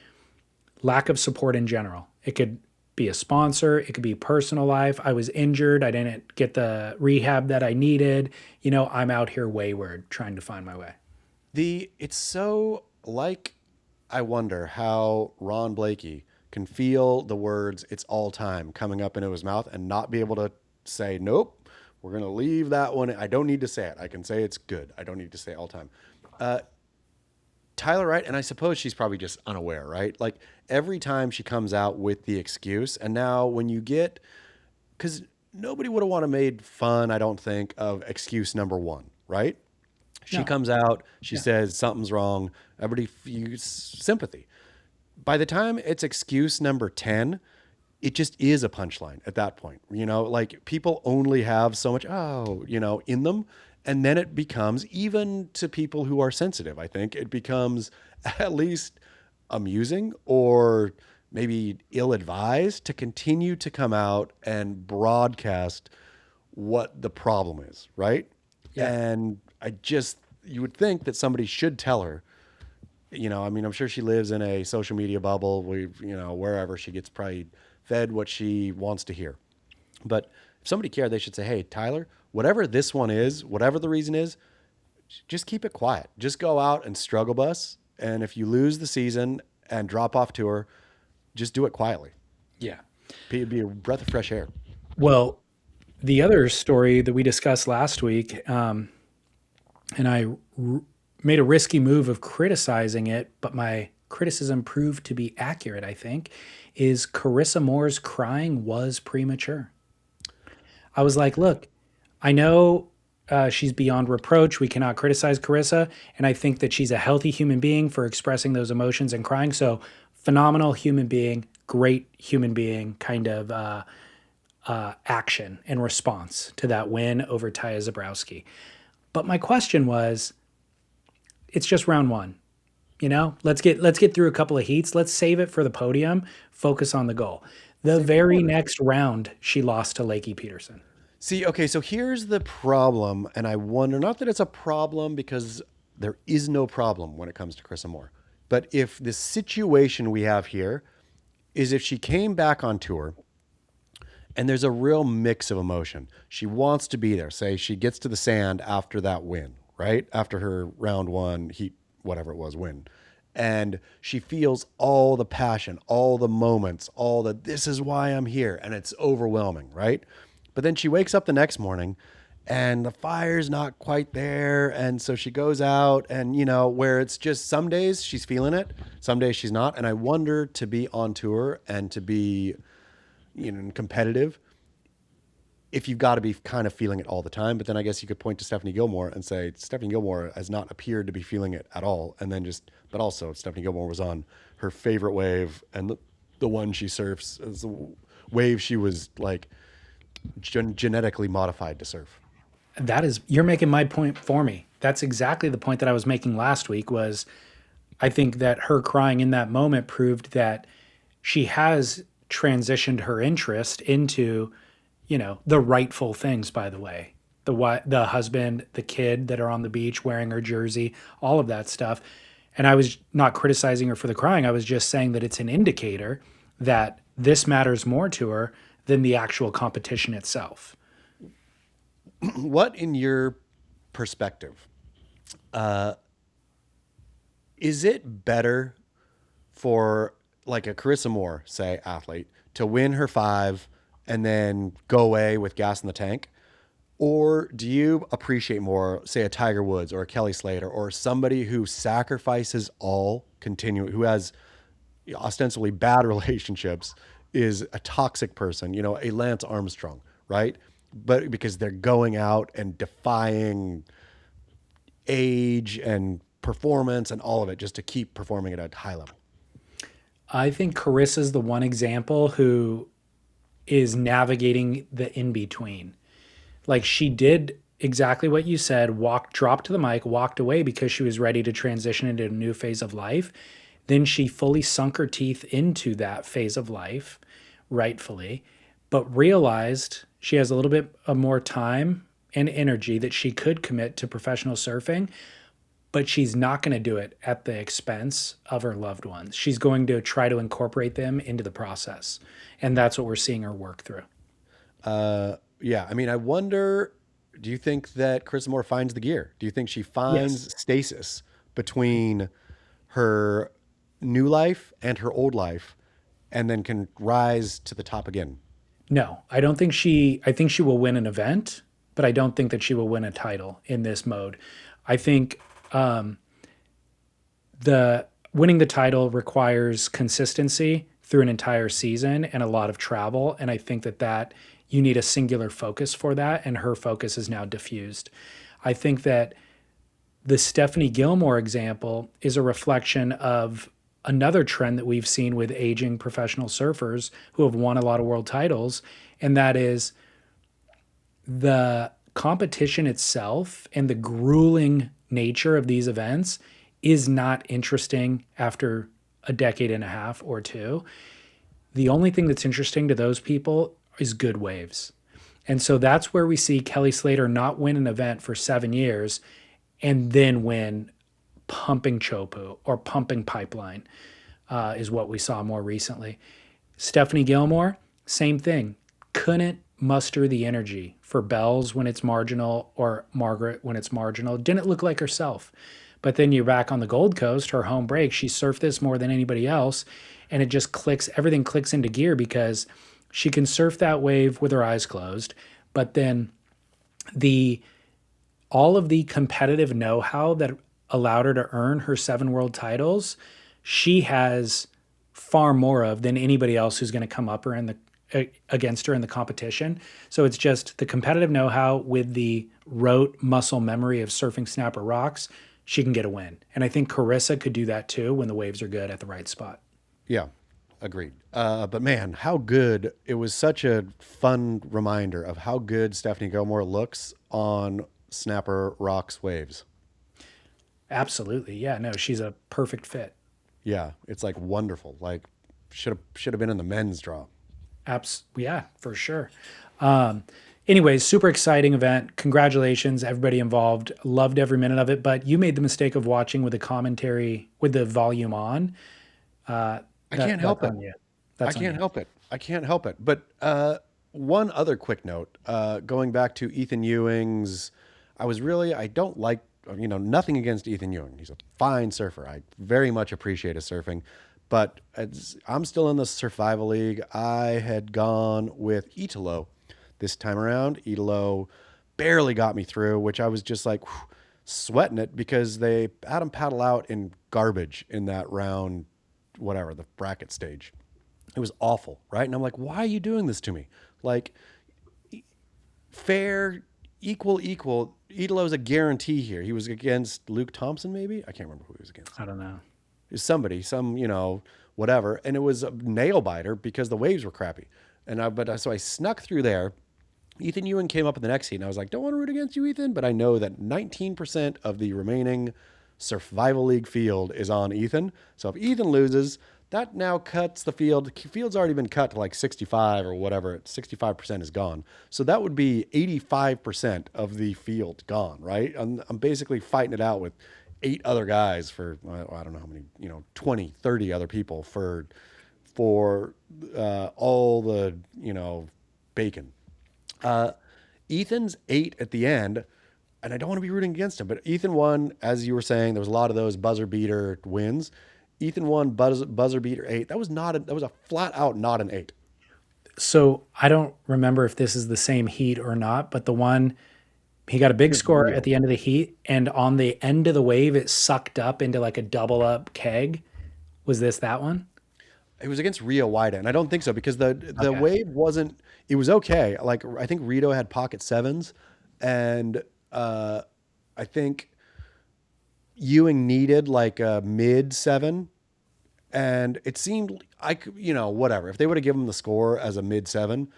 lack of support in general. It could be a sponsor. It could be personal life. I was injured. I didn't get the rehab that I needed. I'm out here wayward trying to find my way. It's so like, I wonder how Ron Blakey can feel the words "it's all time" coming up into his mouth and not be able to say, nope, we're going to leave that one. I don't need to say it. I can say it's good. I don't need to say all time. Tyler Wright, and I suppose she's probably just unaware, right? Like every time she comes out with the excuse, and now when you get, because nobody would have want to made fun, I don't think, of excuse number 1, right? She comes out, she says something's wrong, everybody feels sympathy. By the time it's excuse number 10, it just is a punchline at that point. Like people only have so much, in them. And then it becomes, even to people who are sensitive, I think it becomes at least amusing or maybe ill-advised to continue to come out and broadcast what the problem is, right? Yeah. And you would think that somebody should tell her, I'm sure she lives in a social media bubble, wherever she gets probably fed what she wants to hear. But If somebody cared, they should say, hey, Tyler, whatever this one is, whatever the reason is, just keep it quiet. Just go out and struggle bus. And if you lose the season and drop off tour, just do it quietly. Yeah. It'd be a breath of fresh air. Well, the other story that we discussed last week, and I made a risky move of criticizing it, but my criticism proved to be accurate, I think, is Carissa Moore's crying was premature. I was like, look, I know she's beyond reproach. We cannot criticize Carissa. And I think that she's a healthy human being for expressing those emotions and crying. So phenomenal human being, great human being kind of action and response to that win over Taya Zabrowski. But my question was, it's just round one. You know, let's get through a couple of heats. Let's save it for the podium. Focus on the goal. The very next round, she lost to Lakey Peterson. See, okay, so here's the problem, and I wonder, not that it's a problem because there is no problem when it comes to Carissa Moore, but if the situation we have here is if she came back on tour and there's a real mix of emotion. She wants to be there. Say she gets to the sand after that win, right? After her round one heat, whatever it was, win. And she feels all the passion, all the moments, all the, this is why I'm here. And it's overwhelming, right? But then she wakes up the next morning and the fire's not quite there. And so she goes out and, you know, where it's just some days she's feeling it, some days she's not. And I wonder, to be on tour and to be, you know, competitive, if you've got to be kind of feeling it all the time. But then I guess you could point to Stephanie Gilmore and say, Stephanie Gilmore has not appeared to be feeling it at all. And then just, but also Stephanie Gilmore was on her favorite wave, and the one she surfs is the wave she was like genetically modified to surf. That is, you're making my point for me. That's exactly the point that I was making last week. Was I think that her crying in that moment proved that she has transitioned her interest into, you know, the rightful things, by the way, the husband, the kid that are on the beach wearing her jersey, all of that stuff. And I was not criticizing her for the crying. I was just saying that it's an indicator that this matters more to her than the actual competition itself. What, in your perspective, is it better for like a Carissa Moore, say, athlete, to win her 5 and then go away with gas in the tank? Or do you appreciate more, say, a Tiger Woods or a Kelly Slater or somebody who sacrifices all, who has ostensibly bad relationships, is a toxic person, you know, a Lance Armstrong, right? But because they're going out and defying age and performance and all of it just to keep performing at a high level. I think Carissa's the one example who is navigating the in-between. Like, she did exactly what you said, dropped to the mic, walked away because she was ready to transition into a new phase of life. Then she fully sunk her teeth into that phase of life, rightfully, but realized she has a little bit of more time and energy that she could commit to professional surfing, but she's not going to do it at the expense of her loved ones. She's going to try to incorporate them into the process. And that's what we're seeing her work through. Yeah. I mean, I wonder, do you think that Carissa Moore finds the gear? Do you think she finds stasis between her new life and her old life and then can rise to the top again? No, I don't think I think she will win an event, but I don't think that she will win a title in this mode. I think the winning the title requires consistency through an entire season and a lot of travel. And I think that you need a singular focus for that. And her focus is now diffused. I think that the Stephanie Gilmore example is a reflection of another trend that we've seen with aging professional surfers who have won a lot of world titles. And that is the competition itself and the grueling nature of these events is not interesting after a decade and a half or two. The only thing that's interesting to those people is good waves. And so that's where we see Kelly Slater not win an event for 7 years and then win pumping Chopu or pumping Pipeline, is what we saw more recently. Stephanie Gilmore, same thing. Couldn't muster the energy for Bells when it's marginal or Margaret when it's marginal. Didn't look like herself. But then you're back on the Gold Coast, her home break. She surfed this more than anybody else. And it just clicks, everything clicks into gear because she can surf that wave with her eyes closed. But then all of the competitive know-how that allowed her to earn her 7 world titles, she has far more of than anybody else who's going to come up against her in the competition. So it's just the competitive know-how with the rote muscle memory of surfing snapper rocks. She can get a win. And I think Carissa could do that too when the waves are good at the right spot. Yeah, agreed. But man, how good. It was such a fun reminder of how good Stephanie Gilmore looks on snapper rocks waves. Absolutely. Yeah, no, she's a perfect fit. Yeah, it's like wonderful. Like should have been in the men's draw. Yeah, for sure. Anyways, super exciting event. Congratulations, everybody involved. Loved every minute of it. But you made the mistake of watching with the commentary with the volume on. I can't help it. I can't help it. But one other quick note, going back to Ethan Ewing's, I don't like, nothing against Ethan Ewing. He's a fine surfer. I very much appreciate his surfing. But I'm still in the survival league. I had gone with Italo this time around. Italo barely got me through, which I was just like sweating it because they had him paddle out in garbage in that round, whatever, the bracket stage. It was awful, right? And I'm like, why are you doing this to me? Like, fair, equal. Italo's a guarantee here. He was against Luke Thompson, maybe? I can't remember who he was against. I don't know. Somebody, whatever. And it was a nail biter because the waves were crappy. So I snuck through there. Ethan Ewing came up in the next heat, and I was like, don't want to root against you, Ethan, but I know that 19% of the remaining survival league field is on Ethan. So if Ethan loses, that now cuts the field. The field's already been cut to like 65 or whatever. 65% is gone. So that would be 85% of the field gone, right? I'm basically fighting it out with 8 other guys for, I don't know how many, 20, 30 other people for all the, bacon. Ethan's 8 at the end, and I don't want to be rooting against him, but Ethan won, as you were saying, there was a lot of those buzzer beater wins. Ethan won buzzer beater 8. That was a flat out not an 8. So I don't remember if this is the same heat or not, but the one, he got a big score at the end of the heat, and on the end of the wave, it sucked up into like a double up keg. Was this that one? It was against Rio Wida, and I don't think so because the wave wasn't. It was okay. Like I think Rito had pocket 7s, and I think Ewing needed like a mid 7, and it seemed whatever. If they would have given him the score as a mid 7,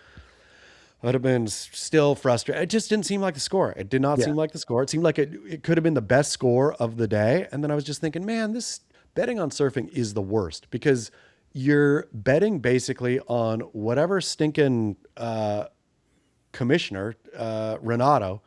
I would have been still frustrated. It just didn't seem like the score. It did not seem like the score. It seemed like it could have been the best score of the day, and then I was just thinking, man, this betting on surfing is the worst because you're betting basically on whatever stinking commissioner, Renato,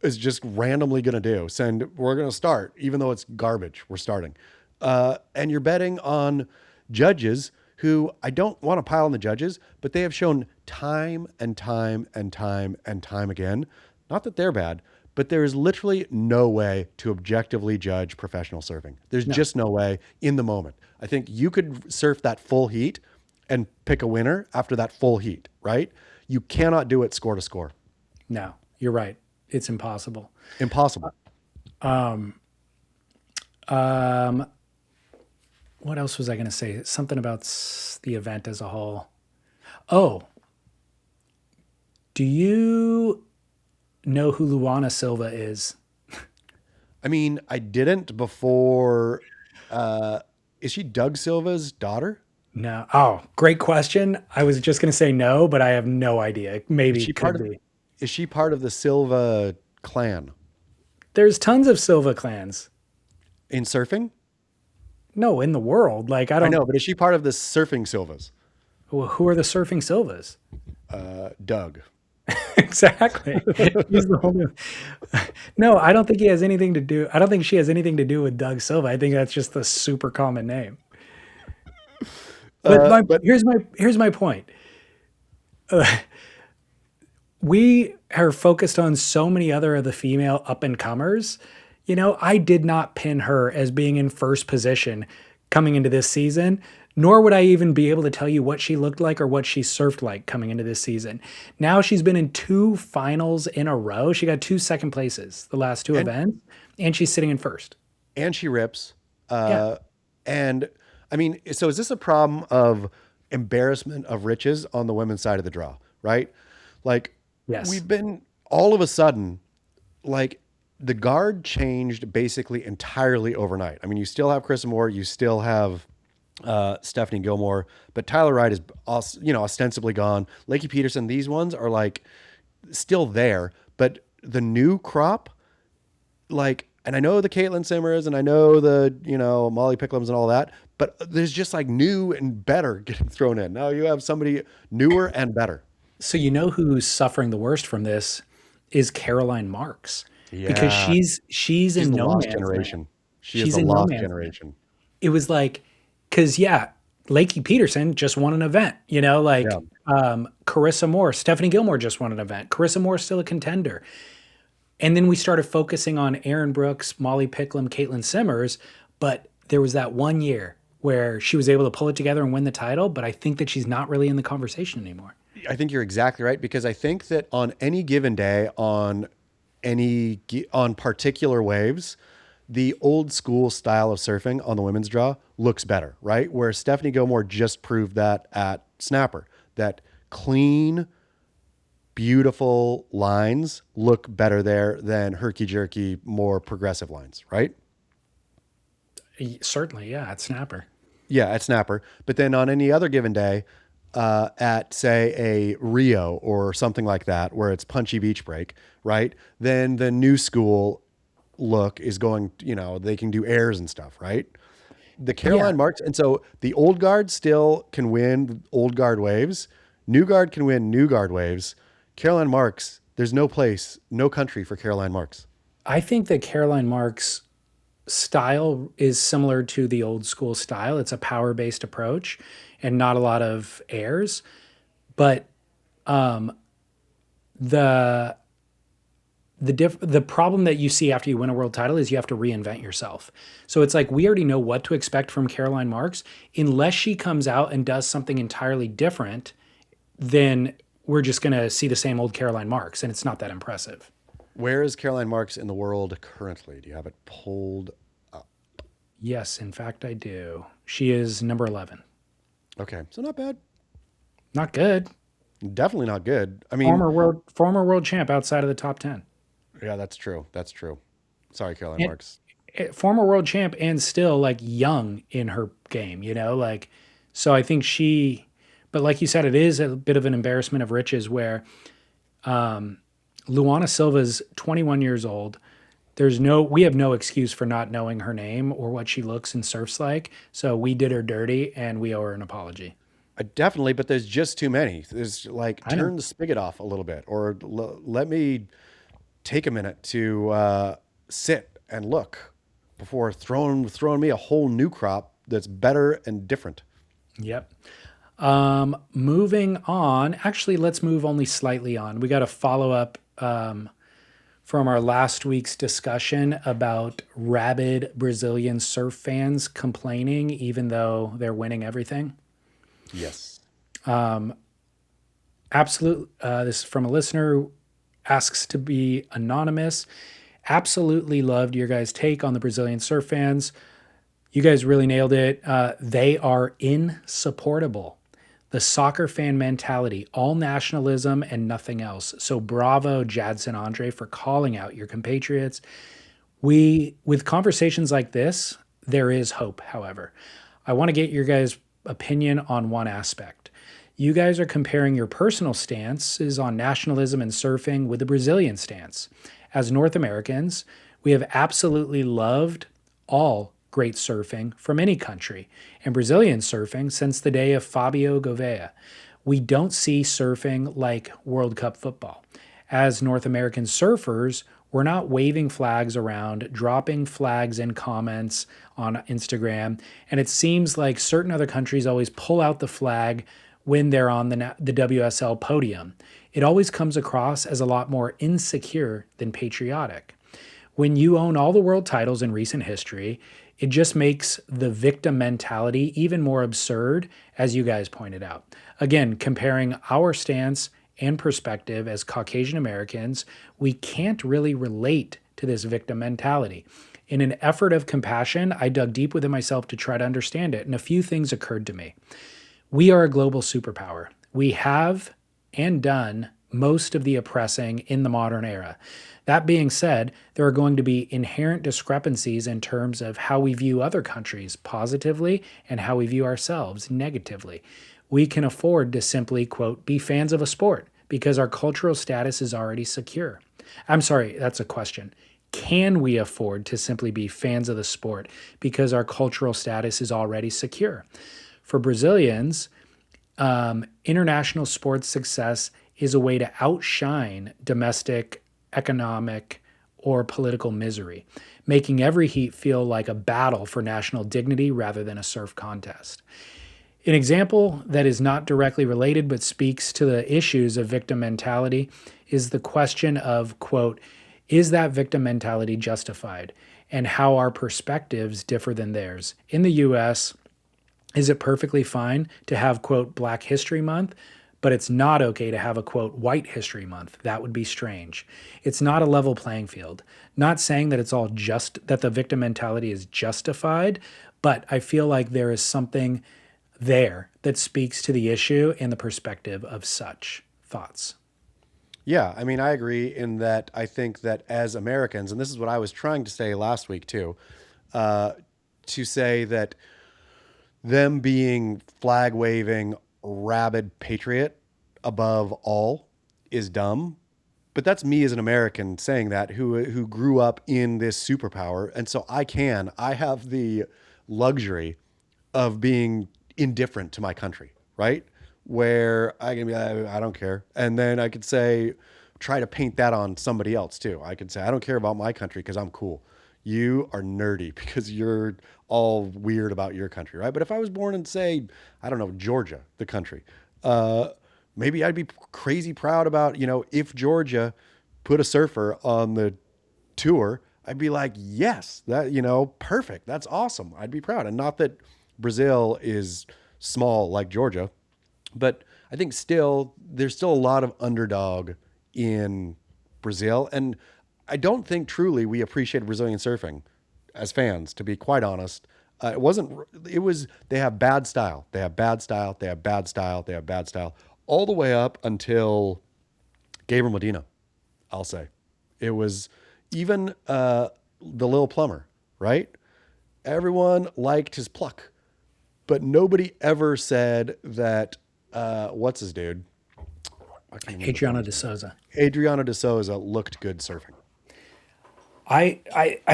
is just randomly going to do. We're going to start, even though it's garbage, we're starting. And you're betting on judges who, I don't want to pile on the judges, but they have shown time and time and time and time again, not that they're bad, but there is literally no way to objectively judge professional surfing. There's just no way in the moment. I think you could surf that full heat and pick a winner after that full heat, right? You cannot do it score to score. No, you're right. It's impossible. Impossible. What else was I going to say? Something about the event as a whole. Oh, do you know who Luana Silva is? I mean, I didn't before. Is she Doug Silva's daughter? No. Oh, great question. I was just going to say no, but I have no idea. Maybe it could be. Is she part of the Silva clan? There's tons of Silva clans. In surfing? No, in the world. Like, I know, but is she part of the surfing Silvas? Well, who are the surfing Silvas? Doug. Exactly. He's the whole No, I don't think he has anything to do. I don't think she has anything to do with Doug Silva. I think that's just the super common name. But here's my point. we are focused on so many other of the female up and comers. You know, I did not pin her as being in first position coming into this season, nor would I even be able to tell you what she looked like or what she surfed like coming into this season. Now she's been in 2 finals in a row. She got 2 second places the last 2 events, and she's sitting in first. And she rips. Yeah. And I mean, so is this a problem of embarrassment of riches on the women's side of the draw, right? Like, Yes. we've been all of a sudden, like, the guard changed basically entirely overnight. I mean, you still have Carissa Moore, you still have Stephanie Gilmore, but Tyler Wright is ostensibly gone. Lakey Peterson, these ones are like still there, but the new crop, like, and I know the Caitlin Simmers and I know the, Molly Picklums and all that, but there's just like new and better getting thrown in. Now you have somebody newer and better. So you know who's suffering the worst from this is Caroline Marks. Because Yeah. she's in the no lost man's generation. land. She She's is the in no lost man's generation. It was like, because Lakey Peterson just won an event, Carissa Moore, Stephanie Gilmore just won an event. Carissa Moore is still a contender. And then we started focusing on Aaron Brooks, Molly Picklum, Caitlin Simmers, but there was that one year where she was able to pull it together and win the title, but I think that she's not really in the conversation anymore. I think you're exactly right, because I think that on any given day, on particular waves, the old school style of surfing on the women's draw looks better, right? Where Stephanie Gilmore just proved that at Snapper, that clean, beautiful lines look better there than herky-jerky, more progressive lines, right? Certainly, yeah, at Snapper. Yeah, at Snapper. But then on any other given day, at say a Rio or something like that, where it's punchy beach break, right? Then the new school look is going, they can do airs and stuff, right? The Caroline Marks. And so the old guard still can win old guard waves. New guard can win new guard waves. Caroline Marks, there's no place, no country for Caroline Marks. I think that Caroline Marks' style is similar to the old school style. It's a power-based approach and not a lot of airs. But the problem that you see after you win a world title is you have to reinvent yourself. So it's like we already know what to expect from Caroline Marks. Unless she comes out and does something entirely different, then we're just going to see the same old Caroline Marks, and it's not that impressive. Where is Caroline Marks in the world currently? Do you have it pulled up? Yes, in fact, I do. She is number 11. Okay, so not bad. Not good. Definitely not good. I mean, former world champ outside of the top 10. Yeah, that's true. That's true. Sorry, Caroline Marks. Former world champ and still like young in her game, so I think but like you said, it is a bit of an embarrassment of riches where Luana Silva's 21 years old. We have no excuse for not knowing her name or what she looks and surfs like. So we did her dirty and we owe her an apology. Definitely, but there's just too many. There's like, turn the spigot off a little bit, or let me take a minute to sit and look before throwing me a whole new crop that's better and different. Yep. Moving on. Actually, let's move only slightly on. We got a follow-up from our last week's discussion about rabid Brazilian surf fans complaining even though they're winning everything. Yes. Absolute. This is from a listener who asks to be anonymous. Absolutely loved your guys' take on the Brazilian surf fans. You guys really nailed it. They are insupportable. The soccer fan mentality, all nationalism and nothing else. So bravo, Jadson Andre, for calling out your compatriots. With conversations like this, there is hope, however. I want to get your guys' opinion on one aspect. You guys are comparing your personal stances on nationalism and surfing with the Brazilian stance. As North Americans, we have absolutely loved all great surfing from any country, and Brazilian surfing since the day of Fabio Gouveia. We don't see surfing like World Cup football. As North American surfers, we're not waving flags around, dropping flags in comments on Instagram, and it seems like certain other countries always pull out the flag when they're on the WSL podium. It always comes across as a lot more insecure than patriotic. When you own all the world titles in recent history, it just makes the victim mentality even more absurd, as you guys pointed out. Again, comparing our stance and perspective as Caucasian Americans, we can't really relate to this victim mentality. In an effort of compassion, I dug deep within myself to try to understand it, and a few things occurred to me. We are a global superpower. We have and done most of the oppressing in the modern era. That being said, there are going to be inherent discrepancies in terms of how we view other countries positively and how we view ourselves negatively. We can afford to simply, quote, be fans of a sport because our cultural status is already secure. I'm sorry, that's a question. Can we afford to simply be fans of the sport because our cultural status is already secure? For Brazilians, international sports success is a way to outshine domestic, economic, or political misery, making every heat feel like a battle for national dignity rather than a surf contest. An example that is not directly related but speaks to the issues of victim mentality is the question of, quote, is that victim mentality justified, and how our perspectives differ than theirs? In the US, is it perfectly fine to have, quote, Black History Month, but it's not okay to have a, quote, White History Month? That would be strange. It's not a level playing field. Not saying that it's all just, that the victim mentality is justified, but I feel like there is something there that speaks to the issue and the perspective of such thoughts. Yeah, I mean, I agree in that I think that as Americans, and this is what I was trying to say last week too, to say that them being flag waving, rabid patriot above all is dumb. But that's me as an American saying that, who grew up in this superpower. And so I have the luxury of being indifferent to my country, right? Where I can be, I don't care. And then I could say, try to paint that on somebody else too. I could say, I don't care about my country because I'm cool. You are nerdy because you're all weird about your country, right? But if I was born in, say, I don't know, Georgia, the country, maybe I'd be crazy proud about, if Georgia put a surfer on the tour, I'd be like, yes, that, perfect. That's awesome. I'd be proud. And not that Brazil is small like Georgia, but I think there's still a lot of underdog in Brazil. And I don't think truly we appreciate Brazilian surfing as fans, to be quite honest. They have bad style. They have bad style. They have bad style. They have bad style all the way up until Gabriel Medina, I'll say. It was even the Lil Plumber, right? Everyone liked his pluck, but nobody ever said that, what's his dude? Adriano de Souza. Adriano de Souza looked good surfing. I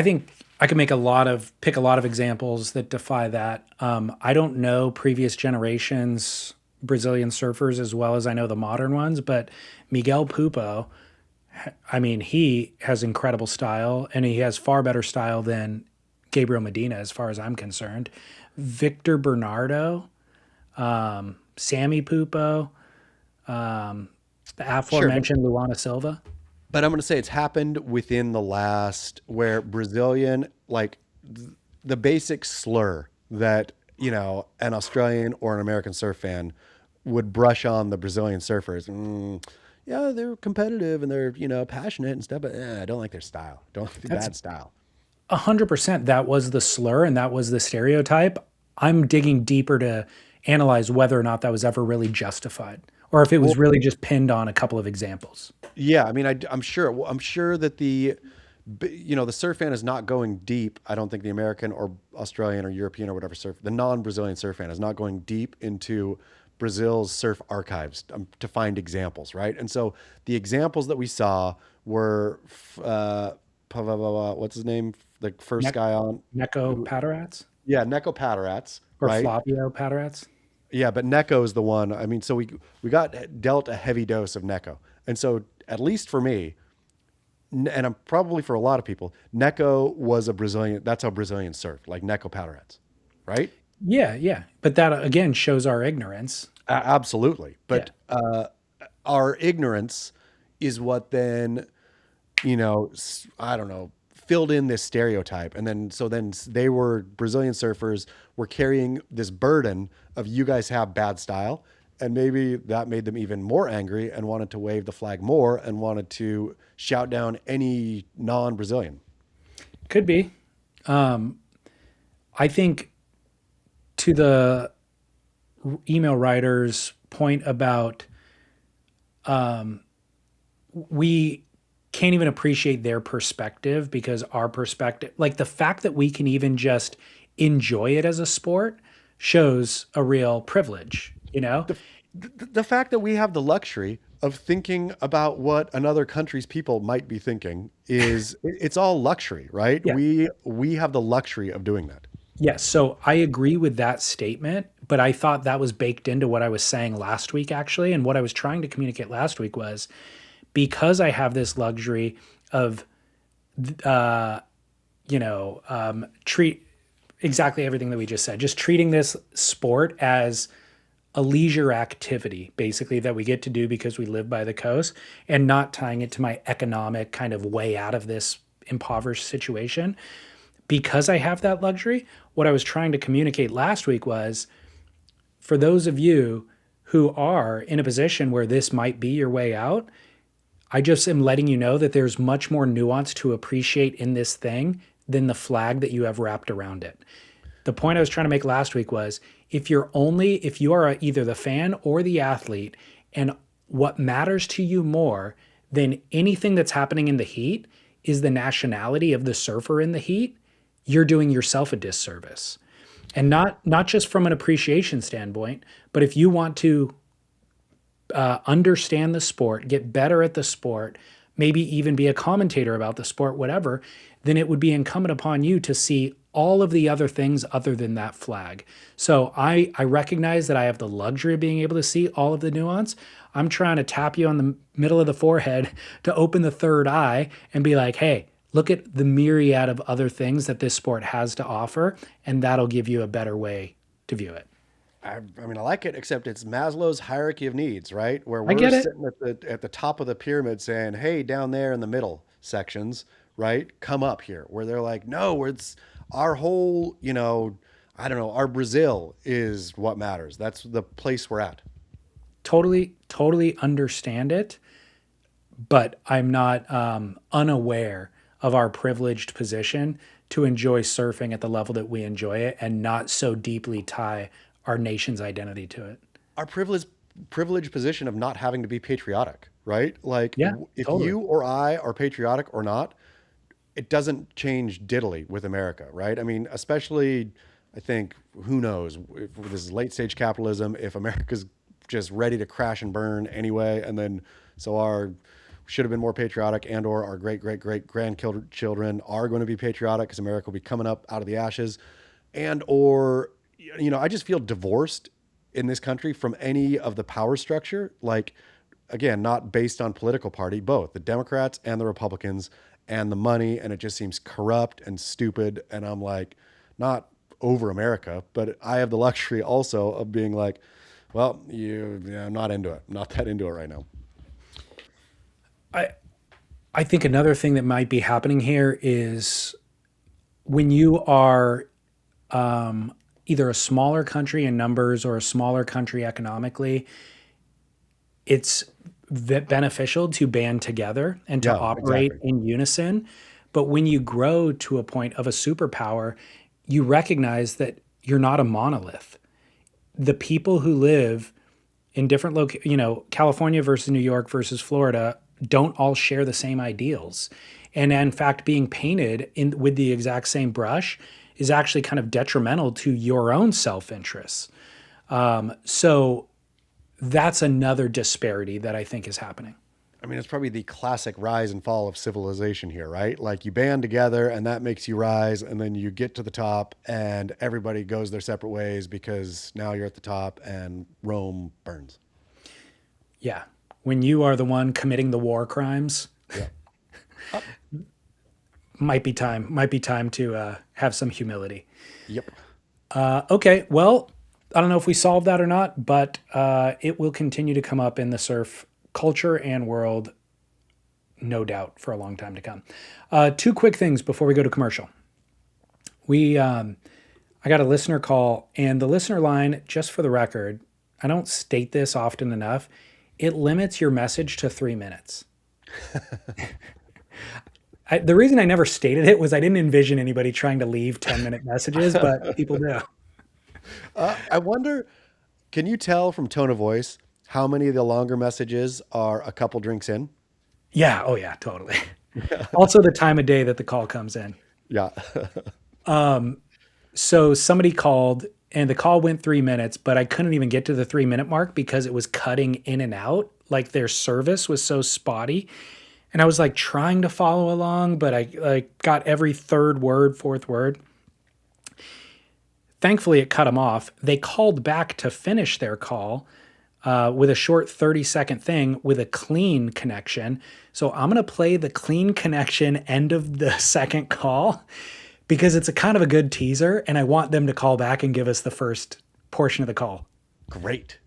think I could pick a lot of examples that defy that. I don't know previous generations Brazilian surfers as well as I know the modern ones, but Miguel Pupo, I mean, he has incredible style, and he has far better style than Gabriel Medina as far as I'm concerned. Victor Bernardo, Sammy Pupo, the aforementioned Luana Silva. But I'm going to say it's happened within the last, where Brazilian, like the basic slur that, an Australian or an American surf fan would brush on the Brazilian surfers. Yeah, they're competitive and they're, passionate and stuff, but I don't like their style. Don't like the bad style. 100%. That was the slur and that was the stereotype. I'm digging deeper to analyze whether or not that was ever really justified, or if it was really just pinned on a couple of examples. Yeah, I mean, I'm sure that the surf fan is not going deep. I don't think the American or Australian or European or whatever the non-Brazilian surf fan is not going deep into Brazil's surf archives to find examples, right? And so the examples that we saw were, what's his name? The first guy on Neko Patarats? Yeah, Neko Patarats. Or right? Flavio Patarats? Yeah, but Neko is the one. I mean, so we got dealt a heavy dose of Neko. And so at least for me, and I'm probably for a lot of people, Neko was a Brazilian. That's how Brazilians surf, like Neko Patarats, right? Yeah. But that, again, shows our ignorance. Absolutely. But our ignorance is what then, I don't know, filled in this stereotype. And then, they were Brazilian surfers were carrying this burden of you guys have bad style. And maybe that made them even more angry and wanted to wave the flag more and wanted to shout down any non-Brazilian. Could be. I think to the email writer's point about we can't even appreciate their perspective because our perspective, like the fact that we can even just enjoy it as a sport shows a real privilege, you know? The fact that we have the luxury of thinking about what another country's people might be thinking it's all luxury, right? Yeah. We have the luxury of doing that. Yes. So I agree with that statement, but I thought that was baked into what I was saying last week, actually. And what I was trying to communicate last week was because I have this luxury of, treat exactly everything that we just said, just treating this sport as a leisure activity, basically, that we get to do because we live by the coast and not tying it to my economic kind of way out of this impoverished situation. Because I have that luxury, what I was trying to communicate last week was for those of you who are in a position where this might be your way out, I just am letting you know that there's much more nuance to appreciate in this thing than the flag that you have wrapped around it. The point I was trying to make last week was if you are either the fan or the athlete, and what matters to you more than anything that's happening in the heat is the nationality of the surfer in the heat, you're doing yourself a disservice. And not just from an appreciation standpoint, but if you want to understand the sport, get better at the sport, maybe even be a commentator about the sport, whatever, then it would be incumbent upon you to see all of the other things other than that flag. So I recognize that I have the luxury of being able to see all of the nuance. I'm trying to tap you on the middle of the forehead to open the third eye and be like, hey, look at the myriad of other things that this sport has to offer, and that'll give you a better way to view it. I like it, except it's Maslow's hierarchy of needs, right? Where I we're get it. sitting at the top of the pyramid saying, hey, down there in the middle sections, right? Come up here. Where they're like, no, it's our whole, our Brazil is what matters. That's the place we're at. Totally understand it, but I'm not unaware of our privileged position to enjoy surfing at the level that we enjoy it and not so deeply tie our nation's identity to it. Our privileged position of not having to be patriotic, right? Like if totally. you or I are patriotic or not, it doesn't change diddly with America, right? I mean, especially, I think, who knows, if this is late stage capitalism, if America's just ready to crash and burn anyway, and then so should have been more patriotic, and or our great grandchildren are going to be patriotic because America will be coming up out of the ashes, and or I just feel divorced in this country from any of the power structure. Like, again, not based on political party, both the Democrats and the Republicans and the money. And it just seems corrupt and stupid. And I'm like, not over America, but I have the luxury also of being like, well, I'm not into it. I'm not that into it right now. I think another thing that might be happening here is when you are either a smaller country in numbers or a smaller country economically, it's beneficial to band together and to operate in unison. But when you grow to a point of a superpower, you recognize that you're not a monolith. The people who live in different California versus New York versus Florida don't all share the same ideals. And in fact, being painted with the exact same brush is actually kind of detrimental to your own self-interests. So that's another disparity that I think is happening. I mean, it's probably the classic rise and fall of civilization here, right? Like you band together and that makes you rise, and then you get to the top and everybody goes their separate ways because now you're at the top and Rome burns. Yeah. When you are the one committing the war crimes, might be time to have some humility. Yep. Okay. Well, I don't know if we solved that or not, but it will continue to come up in the surf culture and world, no doubt, for a long time to come. Two quick things before we go to commercial. I got a listener call, and the listener line, just for the record, I don't state this often enough, it limits your message to 3 minutes. The reason I never stated it was I didn't envision anybody trying to leave 10-minute messages, but people do. I wonder, can you tell from tone of voice how many of the longer messages are a couple drinks in? Yeah. Oh, yeah, totally. Also, the time of day that the call comes in. Yeah. So somebody called and the call went 3 minutes, but I couldn't even get to the 3 minute mark because it was cutting in and out. Like their service was so spotty. And I was like trying to follow along, but I like got every third word, fourth word. Thankfully, it cut them off. They called back to finish their call with a short 30-second thing with a clean connection. So I'm going to play the clean connection end of the second call because it's a kind of a good teaser, and I want them to call back and give us the first portion of the call. Great.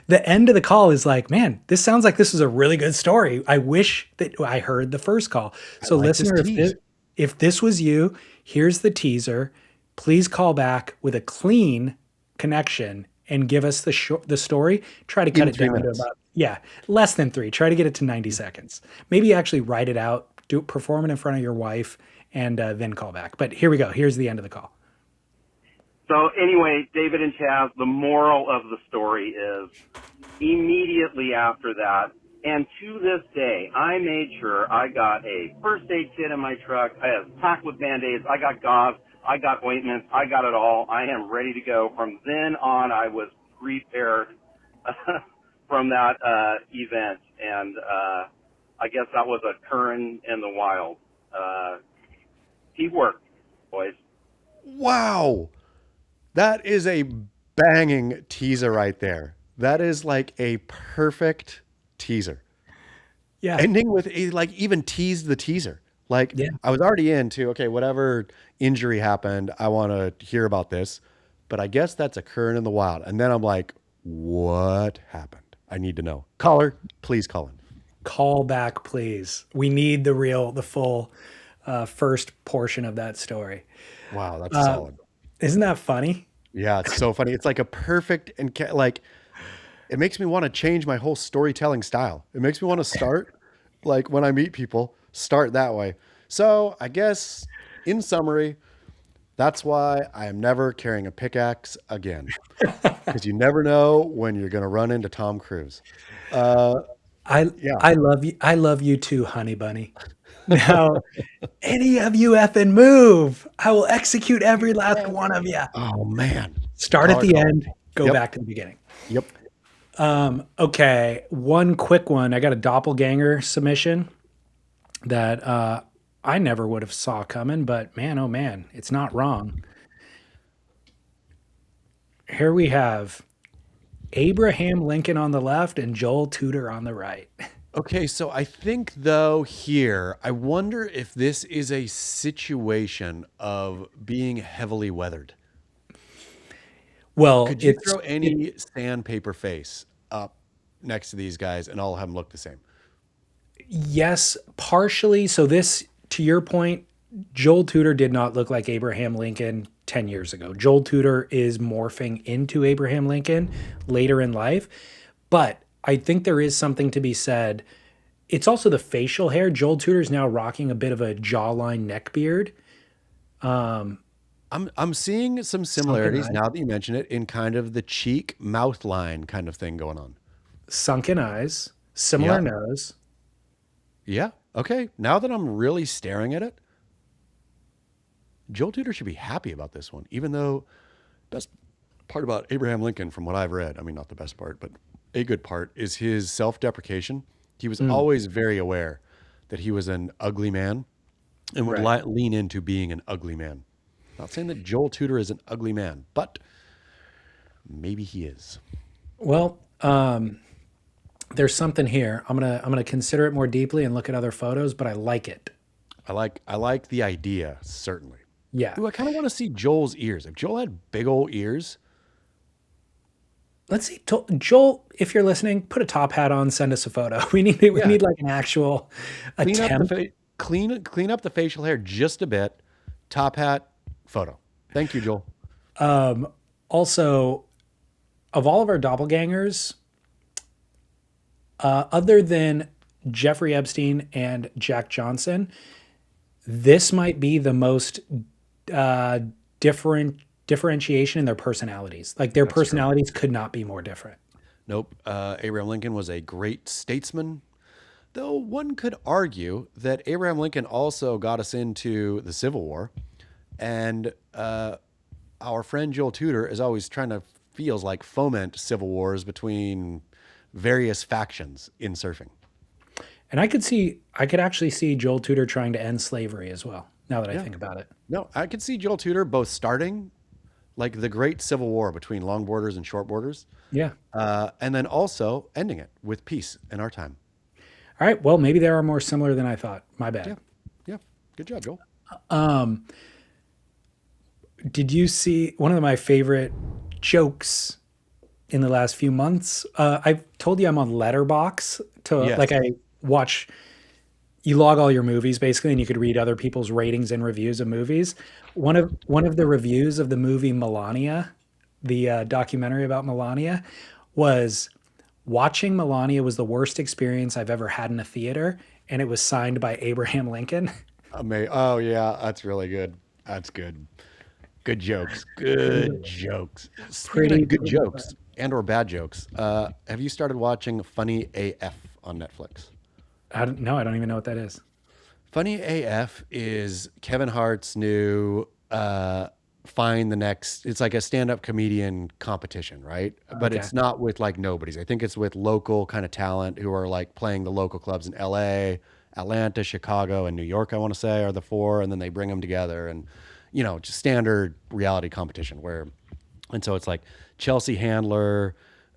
The end of the call is like, man, this sounds like this is a really good story. I wish that I heard the first call. So like listener, this if this was you, here's the teaser. Please call back with a clean connection and give us the story. Try to cut it 3 down minutes. to about, less than 3. Try to get it to 90 seconds. Maybe actually write it out, perform it in front of your wife, and then call back. But here we go. Here's the end of the call. So anyway, David and Chaz, the moral of the story is immediately after that, and to this day, I made sure I got a first aid kit in my truck. I have packed with Band-Aids. I got gauze. I got ointments. I got it all. I am ready to go. From then on, I was prepared from that event, and I guess that was a Curren in the wild. Teamwork, boys. Wow. That is a banging teaser right there. That is like a perfect teaser. Yeah. Ending with like even tease the teaser. Like I was already into, okay, whatever injury happened, I want to hear about this. But I guess that's occurring in the wild. And then I'm like, what happened? I need to know. Caller, please call in. Call back, please. We need the full first portion of that story. Wow, that's solid. Isn't that funny? Yeah, it's so funny. It's like a perfect and like it makes me want to change my whole storytelling style. It makes me want to start like when I meet people, start that way. So I guess in summary, that's why I am never carrying a pickaxe again. Because you never know when you're going to run into Tom Cruise. I love you. I love you too, honey bunny. Now, any of you effing move, I will execute every last one of you. Oh man. Start at the end, go back to the beginning. Yep. Okay, one quick one. I got a doppelganger submission that I never would have saw coming, but man, oh man, it's not wrong. Here we have Abraham Lincoln on the left and Joel Tudor on the right. Okay, so I think though here, I wonder if this is a situation of being heavily weathered. Well, Could you throw any sandpaper face up next to these guys and all have them look the same? Yes, partially. So this, to your point, Joel Tudor did not look like Abraham Lincoln 10 years ago. Joel Tudor is morphing into Abraham Lincoln later in life. But I think there is something to be said. It's also the facial hair. Joel Tudor is now rocking a bit of a jawline neck beard. I'm seeing some similarities now that you mention it in kind of the cheek mouth line kind of thing going on. Sunken eyes, similar nose. Yeah. Okay. Now that I'm really staring at it, Joel Tudor should be happy about this one, even though best part about Abraham Lincoln, from what I've read, I mean, not the best part, but a good part, is his self-deprecation. He was always very aware that he was an ugly man and would lean into being an ugly man. Not saying that Joel Tudor is an ugly man, but maybe he is. Well, there's something here. I'm gonna consider it more deeply and look at other photos, but I like it. I like the idea, certainly. Yeah. Ooh, I kind of want to see Joel's ears. If Joel had big old ears, let's see, Joel, if you're listening, put a top hat on, send us a photo. We need like an actual attempt. Clean up the facial hair just a bit. Top hat, photo. Thank you, Joel. Also, of all of our doppelgangers, other than Jeffrey Epstein and Jack Johnson, this might be the most differentiation in their personalities. Like their personalities could not be more different. Nope. Abraham Lincoln was a great statesman, though one could argue that Abraham Lincoln also got us into the Civil War. And our friend Joel Tudor is always trying to, feels like, foment civil wars between various factions in surfing. And I could actually see Joel Tudor trying to end slavery as well, now that I think about it. No, I could see Joel Tudor both starting like the great civil war between longboarders and shortboarders. Yeah. And then also ending it with peace in our time. All right. Well, maybe they are more similar than I thought. My bad. Yeah. Good job, Joel. Did you see one of my favorite jokes in the last few months? I've told you I'm on Letterbox like I watch, you log all your movies basically, and you could read other people's ratings and reviews of movies. One of the reviews of the movie Melania, the documentary about Melania, was watching Melania was the worst experience I've ever had in a theater, and it was signed by Abraham Lincoln. Oh yeah, that's really good. That's good. Good jokes. Good jokes. Pretty good jokes and or bad jokes. Have you started watching Funny AF on Netflix? No, I don't even know what that is. Funny AF is Kevin Hart's new find the next, it's like a stand-up comedian competition, right? But Okay. it's not with like nobodies. I think it's with local kind of talent who are like playing the local clubs in LA, Atlanta, Chicago, and New York, I want to say, are the four, and then they bring them together and, just standard reality competition and so it's like Chelsea Handler,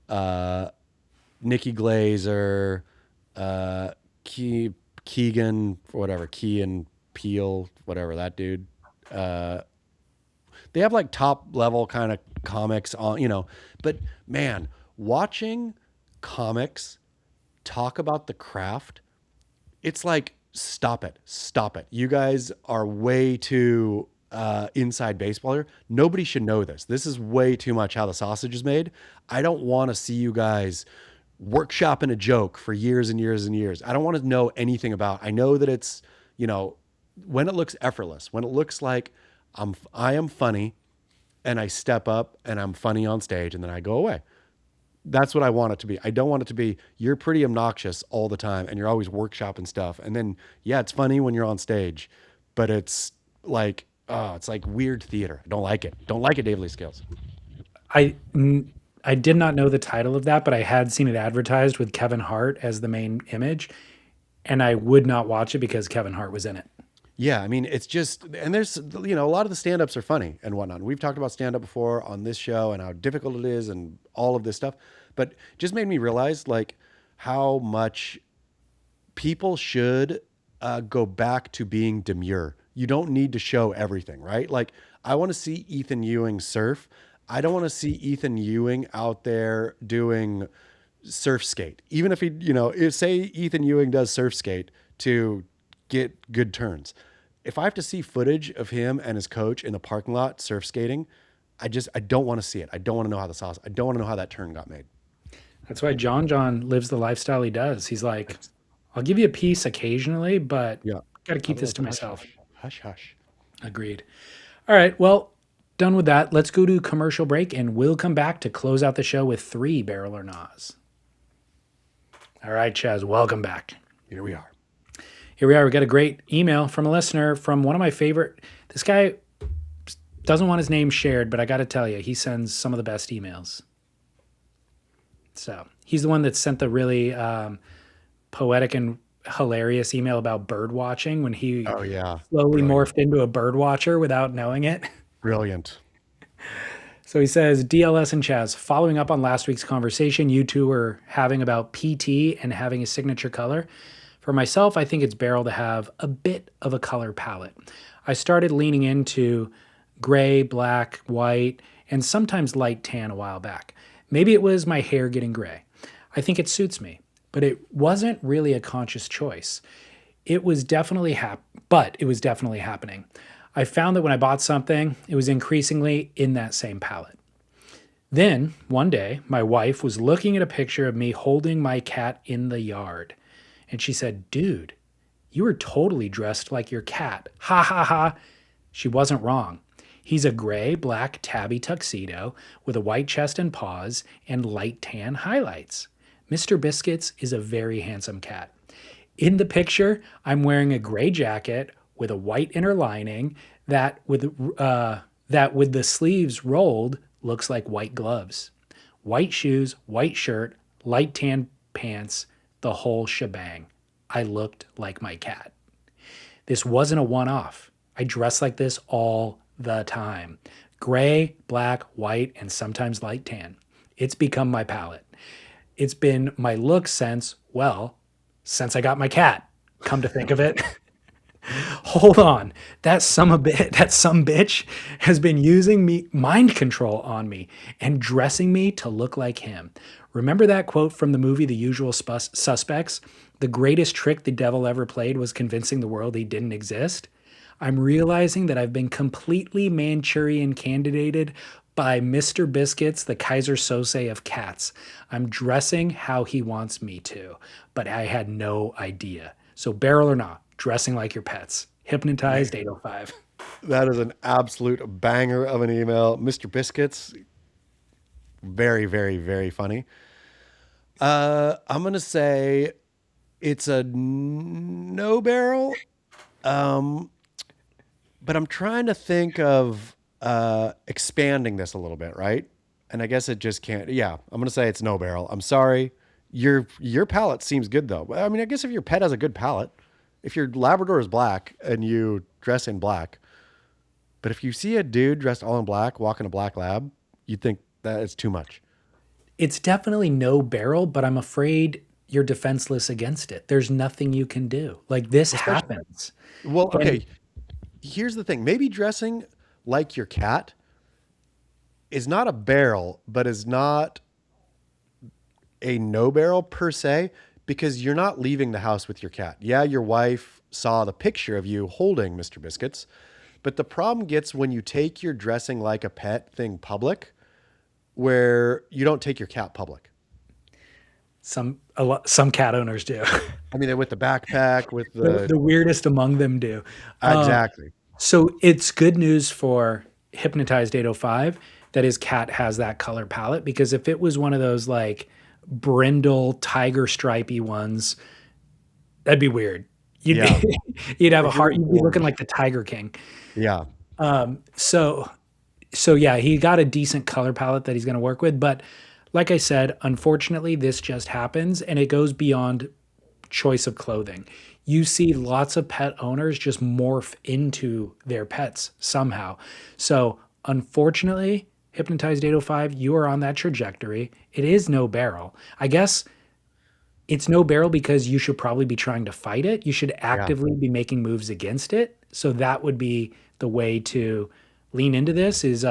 Nikki Glazer, Keegan, whatever, Key and Peele, whatever, that dude. They have like top level kind of comics on, but man, watching comics talk about the craft, it's like, stop it. You guys are way too inside baseball here. Nobody should know this. This is way too much how the sausage is made. I don't want to see you guys workshopping a joke for years and years and years. I don't want to know anything about. I know that it's, when it looks effortless, when it looks like I am funny and I step up and I'm funny on stage and then I go away. That's what I want it to be. I don't want it to be, you're pretty obnoxious all the time and you're always workshopping stuff. And then, yeah, it's funny when you're on stage, but it's like, it's like weird theater. I don't like it. Don't like it, Dave Lee Scales. I did not know the title of that, but I had seen it advertised with Kevin Hart as the main image, and I would not watch it because Kevin Hart was in it. Yeah, I mean, it's just, and there's, a lot of the stand-ups are funny and whatnot. We've talked about stand-up before on this show and how difficult it is and all of this stuff, but just made me realize like how much people should go back to being demure. You don't need to show everything, right? Like I want to see Ethan Ewing surf. I don't want to see Ethan Ewing out there doing surf skate. Even if he, if say Ethan Ewing does surf skate to get good turns. If I have to see footage of him and his coach in the parking lot surf skating, I don't want to see it. I don't want to know I don't want to know how that turn got made. That's why John lives the lifestyle he does. He's like, I'll give you a piece occasionally, but got to keep this to myself. Hush. Agreed. All right. Well, done with that. Let's go to commercial break and we'll come back to close out the show with 3 Barrel or Nas. All right, Chaz, welcome back. Here we are. We got a great email from a listener from one of my favorite. This guy doesn't want his name shared, but I got to tell you, he sends some of the best emails. So he's the one that sent the really poetic and hilarious email about bird watching when he slowly morphed into a bird watcher without knowing it. Brilliant. So he says, DLS and Chaz, following up on last week's conversation you two were having about PT and having a signature color. For myself, I think it's Barrel to have a bit of a color palette. I started leaning into gray, black, white, and sometimes light tan a while back. Maybe it was my hair getting gray. I think it suits me, but it wasn't really a conscious choice. It was definitely but it was definitely happening. I found that when I bought something, it was increasingly in that same palette. Then, one day, my wife was looking at a picture of me holding my cat in the yard. And she said, "Dude, you were totally dressed like your cat. Ha ha ha." She wasn't wrong. He's a gray, black tabby tuxedo with a white chest and paws and light tan highlights. Mr. Biscuits is a very handsome cat. In the picture, I'm wearing a gray jacket with a white inner lining that with the sleeves rolled looks like white gloves. White shoes, white shirt, light tan pants, the whole shebang. I looked like my cat. This wasn't a one-off. I dress like this all the time. Gray, black, white, and sometimes light tan. It's become my palette. It's been my look since I got my cat. Come to think of it. Hold on. That some bitch has been using mind control on me and dressing me to look like him. Remember that quote from the movie The Usual Suspects? The greatest trick the devil ever played was convincing the world he didn't exist. I'm realizing that I've been completely Manchurian candidated by Mr. Biscuits, the Kaiser Sose of cats. I'm dressing how he wants me to, but I had no idea. So barrel or not, dressing like your pets. Hypnotized 805. That is an absolute banger of an email. Mr. Biscuits, very, very, very funny. I'm going to say it's a no barrel. But I'm trying to think of expanding this a little bit, right? And I guess it just can't. Yeah, I'm going to say it's no barrel. I'm sorry. Your palette seems good, though. I mean, I guess if your pet has a good palette, if your Labrador is black and you dress in black, but if you see a dude dressed all in black walking a black lab, you'd think that is too much. It's definitely no barrel, but I'm afraid you're defenseless against it. There's nothing you can do. Like this happens. Well, okay. Here's the thing. Maybe dressing like your cat is not a barrel, but is not a no barrel per se, because you're not leaving the house with your cat. Yeah, your wife saw the picture of you holding Mr. Biscuits, but the problem gets when you take your dressing like a pet thing public, where you don't take your cat public. Some cat owners do. I mean, with the backpack, with the weirdest among them do. Exactly. So it's good news for Hypnotized 805 that his cat has that color palette, because if it was one of those like brindle tiger stripy ones, that'd be weird. You'd have a heart. You'd be looking like the Tiger King. Yeah. So yeah, he got a decent color palette that he's going to work with. But like I said, unfortunately, this just happens, and it goes beyond choice of clothing. You see lots of pet owners just morph into their pets somehow. So unfortunately, Hypnotized 805, you are on that trajectory. It is no barrel. I guess it's no barrel because you should probably be trying to fight it. You should actively be making moves against it. So that would be the way to lean into this is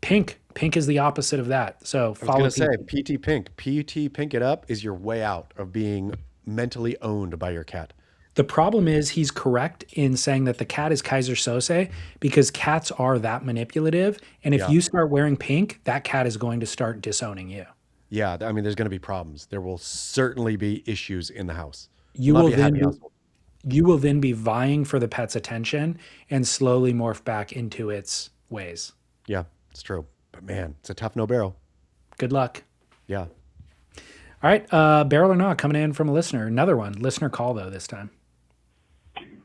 pink. Pink is the opposite of that. So follow. I was going to say PT Pink. PT Pink it up is your way out of being mentally owned by your cat. The problem is he's correct in saying that the cat is Kaiser Sose, because cats are that manipulative. And if you start wearing pink, that cat is going to start disowning you. Yeah, I mean, there's going to be problems. There will certainly be issues in the house. You will then be vying for the pet's attention and slowly morph back into its ways. Yeah, it's true. But man, it's a tough no barrel. Good luck. Yeah. All right, barrel or not, coming in from a listener. Another one. Listener call, though, this time.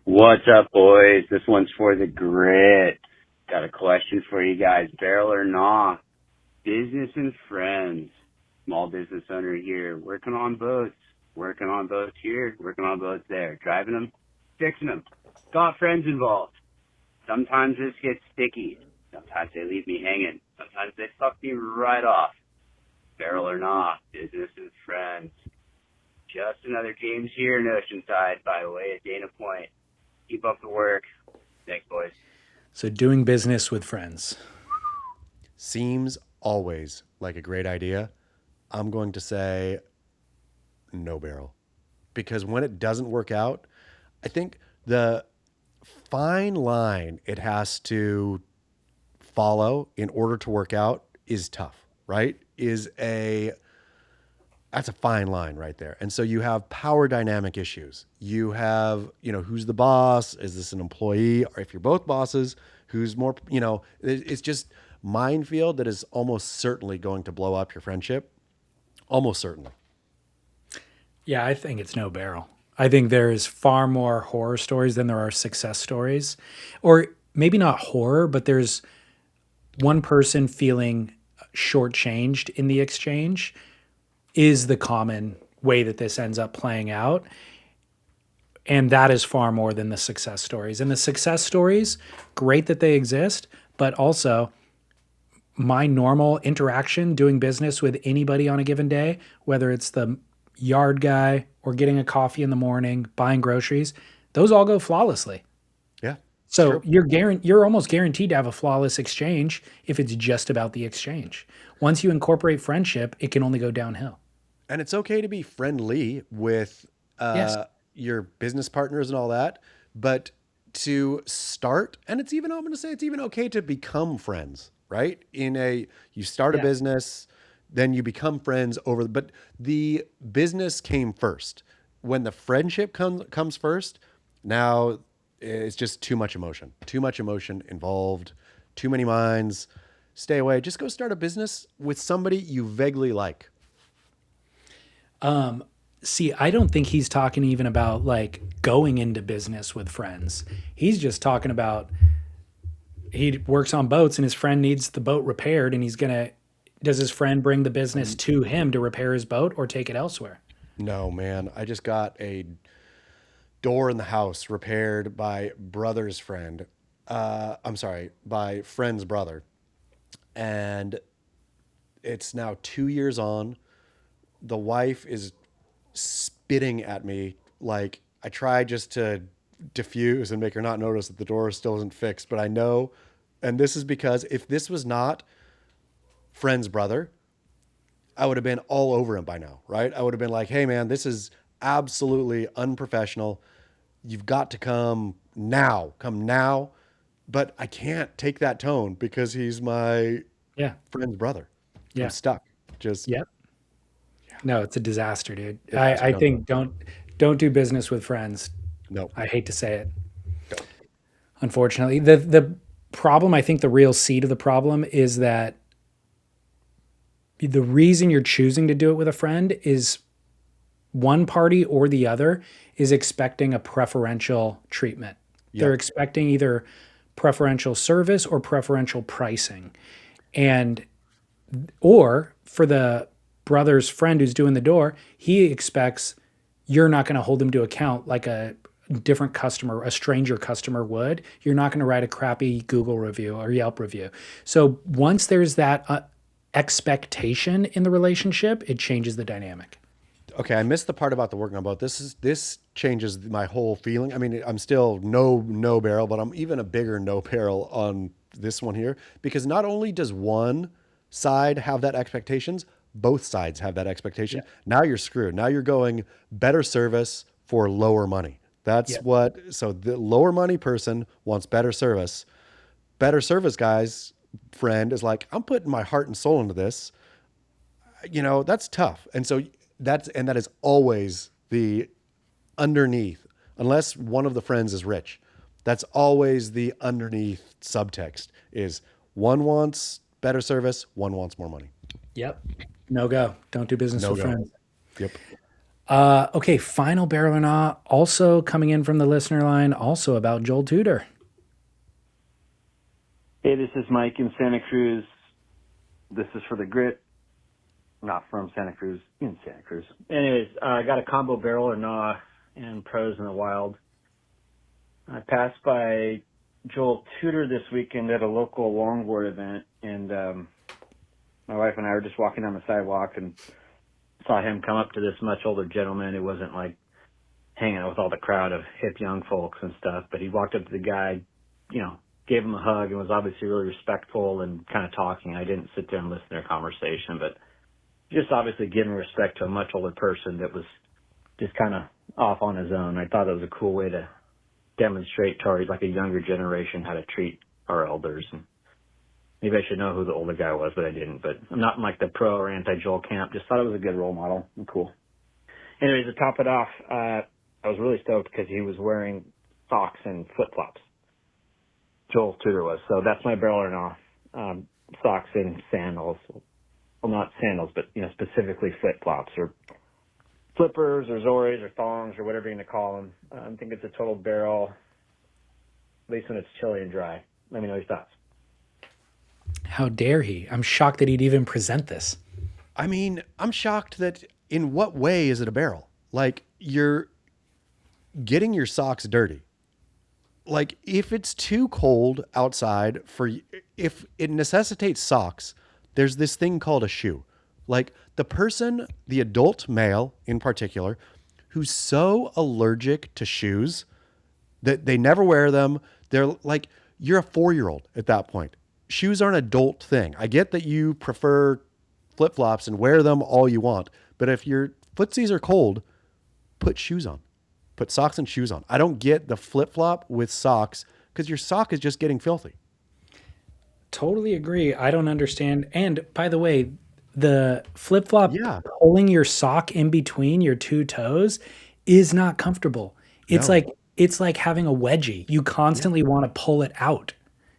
What's up, boys? This one's for the grit. Got a question for you guys. Barrel or not? Business and friends. Small business owner here. Working on boats. Working on boats here. Working on boats there. Driving them. Fixing them. Got friends involved. Sometimes this gets sticky. Sometimes they leave me hanging. Sometimes they fuck me right off. Barrel or not, business and friends. Just another James here in Oceanside by way of Dana Point. Keep up the work. Thanks, boys. So doing business with friends. Seems always like a great idea, I'm going to say no barrel. Because when it doesn't work out, I think the fine line it has to follow in order to work out is tough, right? That's a fine line right there. And so you have power dynamic issues. You have, who's the boss? Is this an employee? Or if you're both bosses, who's more, it's just minefield that is almost certainly going to blow up your friendship. Almost certainly. Yeah, I think it's no barrel. I think there's far more horror stories than there are success stories. Or maybe not horror, but there's one person feeling shortchanged in the exchange is the common way that this ends up playing out. And that is far more than the success stories. And the success stories, great that they exist, but also my normal interaction doing business with anybody on a given day, whether it's the yard guy or getting a coffee in the morning, buying groceries, those all go flawlessly. Yeah. So you're almost guaranteed to have a flawless exchange if it's just about the exchange. Once you incorporate friendship, it can only go downhill. And it's okay to be friendly with Yes. your business partners and all that, but to start, and I'm going to say it's even okay to become friends, right? You start a Yeah. business, then you become friends but the business came first. When the friendship comes first, now it's just too much emotion involved, too many minds. Stay away. Just go start a business with somebody you vaguely like. See, I don't think he's talking even about like going into business with friends. He's just talking about he works on boats and his friend needs the boat repaired and does his friend bring the business to him to repair his boat or take it elsewhere? No, man. I just got a door in the house repaired by brother's friend. By friend's brother. And it's now 2 years on. The wife is spitting at me. Like, I try just to diffuse and make her not notice that the door still isn't fixed, but I know. And this is because if this was not friend's brother, I would have been all over him by now, right? I would have been like, hey man, this is absolutely unprofessional. You've got to come now. But I can't take that tone because he's my friend's brother. Yeah. I'm stuck. Yep. No, it's a disaster, dude. Yeah, I think don't do business with friends. No. I hate to say it. No. Unfortunately, the problem, I think the real seed of the problem is that the reason you're choosing to do it with a friend is one party or the other is expecting a preferential treatment. Yep. They're expecting either preferential service or preferential pricing. Or for the brother's friend who's doing the door, he expects you're not going to hold him to account like a different customer, a stranger customer would. You're not going to write a crappy Google review or Yelp review. So once there's that expectation in the relationship, it changes the dynamic. Okay, I missed the part about the working on boat. This changes my whole feeling. I mean, I'm still no barrel, but I'm even a bigger no barrel on this one here because not only does one side have that expectations, both sides have that expectation. Yeah. Now you're screwed. Now you're going better service for lower money. That's so the lower money person wants better service. Better service guy's friend is like, I'm putting my heart and soul into this. That's tough. And so that is always the underneath, unless one of the friends is rich. That's always the underneath subtext is one wants better service, one wants more money. Yep. No go. Don't do business with friends. Yep. Okay, final barrel or not. Also coming in from the listener line, also about Joel Tudor. Hey, this is Mike in Santa Cruz. This is for the grit. Not from Santa Cruz, in Santa Cruz. Anyways, I got a combo barrel or nah and pros in the wild. I passed by Joel Tudor this weekend at a local longboard event, and my wife and I were just walking down the sidewalk and saw him come up to this much older gentleman who wasn't like hanging out with all the crowd of hip young folks and stuff, but he walked up to the guy, gave him a hug and was obviously really respectful and kind of talking. I didn't sit there and listen to their conversation, but just obviously giving respect to a much older person that was just kind of off on his own. I thought it was a cool way to demonstrate to our, like, a younger generation how to treat our elders. And maybe I should know who the older guy was, but I didn't. But I'm not in like the pro or anti-Joel camp. Just thought it was a good role model and cool. Anyways, to top it off, I was really stoked because he was wearing socks and flip-flops. Joel Tudor was. So that's my barrel or no. Socks and sandals. Well, not sandals, but, you know, specifically flip-flops or flippers or zoris or thongs or whatever you're going to call them. I think it's a total barrel, at least when it's chilly and dry. Let me know your thoughts. How dare he? I'm shocked that he'd even present this. I mean, I'm shocked that in what way is it a barrel? Like, you're getting your socks dirty. Like, if it's too cold outside if it necessitates socks, there's this thing called a shoe. Like, the person, the adult male in particular, who's so allergic to shoes that they never wear them. They're like, you're a 4-year-old at that point. Shoes are an adult thing. I get that you prefer flip-flops and wear them all you want, but if your footsies are cold, put shoes on. Put socks and shoes on. I don't get the flip-flop with socks because your sock is just getting filthy. Totally agree. I don't understand. And by the way, the flip-flop Yeah. pulling your sock in between your two toes is not comfortable. It's No. like having a wedgie. You constantly want to pull it out.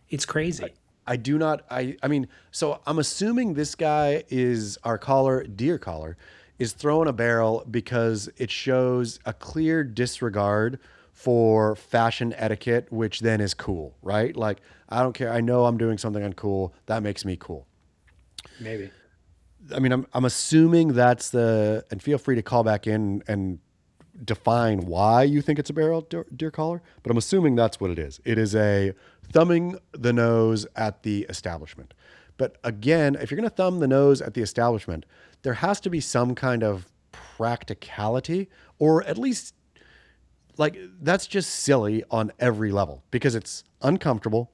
It's crazy. I do not, I mean, so I'm assuming this guy is our caller, dear caller, is throwing a barrel because it shows a clear disregard for fashion etiquette, which then is cool, right? Like, I don't care. I know I'm doing something uncool. That makes me cool. Maybe. I mean, I'm assuming that's and feel free to call back in and define why you think it's a barrel, dear caller, but I'm assuming that's what it is. It is a thumbing the nose at the establishment. But again, if you're going to thumb the nose at the establishment, there has to be some kind of practicality, or at least, like, that's just silly on every level because it's uncomfortable.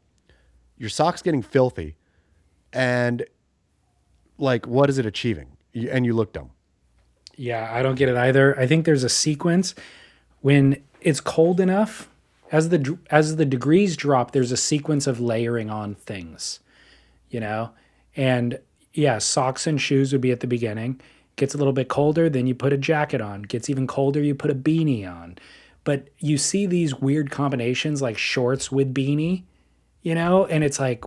Your sock's getting filthy, and like, what is it achieving? And you look dumb. Yeah, I don't get it either. I think there's a sequence when it's cold enough, as the degrees drop, there's a sequence of layering on things, you know? And yeah, socks and shoes would be at the beginning. Gets a little bit colder, then you put a jacket on. Gets even colder, you put a beanie on. But you see these weird combinations like shorts with beanie, you know? And it's like,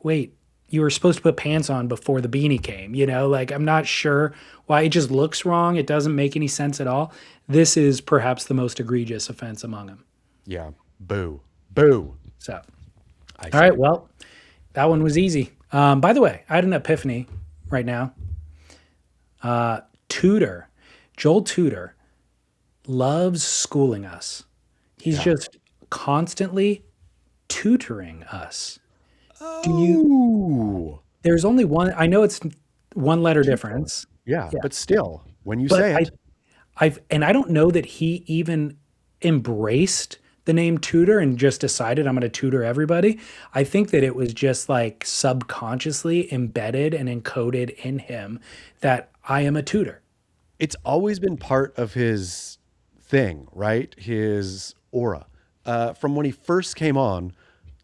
wait, you were supposed to put pants on before the beanie came, you know? Like, I'm not sure why. It just looks wrong. It doesn't make any sense at all. This is perhaps the most egregious offense among them. Yeah. Boo. Boo. So, all right, well, that one was easy. By the way, I had an epiphany right now. Tudor, Joel Tudor, loves schooling us. He's just constantly tutoring us. There's only one, I know it's one letter difference. Yeah, but still, when you say it. I don't know that he even embraced the name Tudor and just decided I'm going to tutor everybody. I think that it was just like subconsciously embedded and encoded in him that I am a tutor. It's always been part of his thing, right? His aura. From when he first came on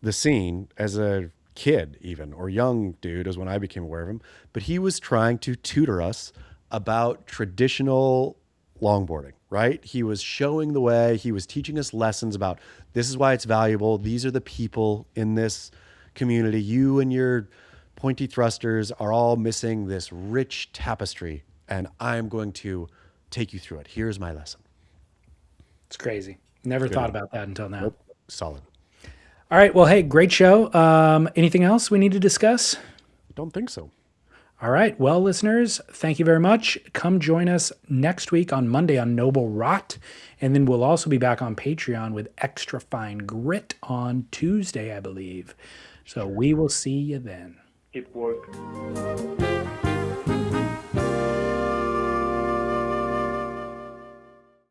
the scene as a kid even, or young dude is when I became aware of him, but he was trying to tutor us about traditional longboarding, right? He was showing the way. He was teaching us lessons about this is why it's valuable. These are the people in this community. You and your pointy thrusters are all missing this rich tapestry, and I'm going to take you through it. Here's my lesson. It's crazy. Never thought about that until now. Nope. Solid. All right. Well, hey, great show. Anything else we need to discuss? Don't think so. All right. Well, listeners, thank you very much. Come join us next week on Monday on Noble Rot. And then we'll also be back on Patreon with Extra Fine Grit on Tuesday, I believe. So we will see you then. Keep working.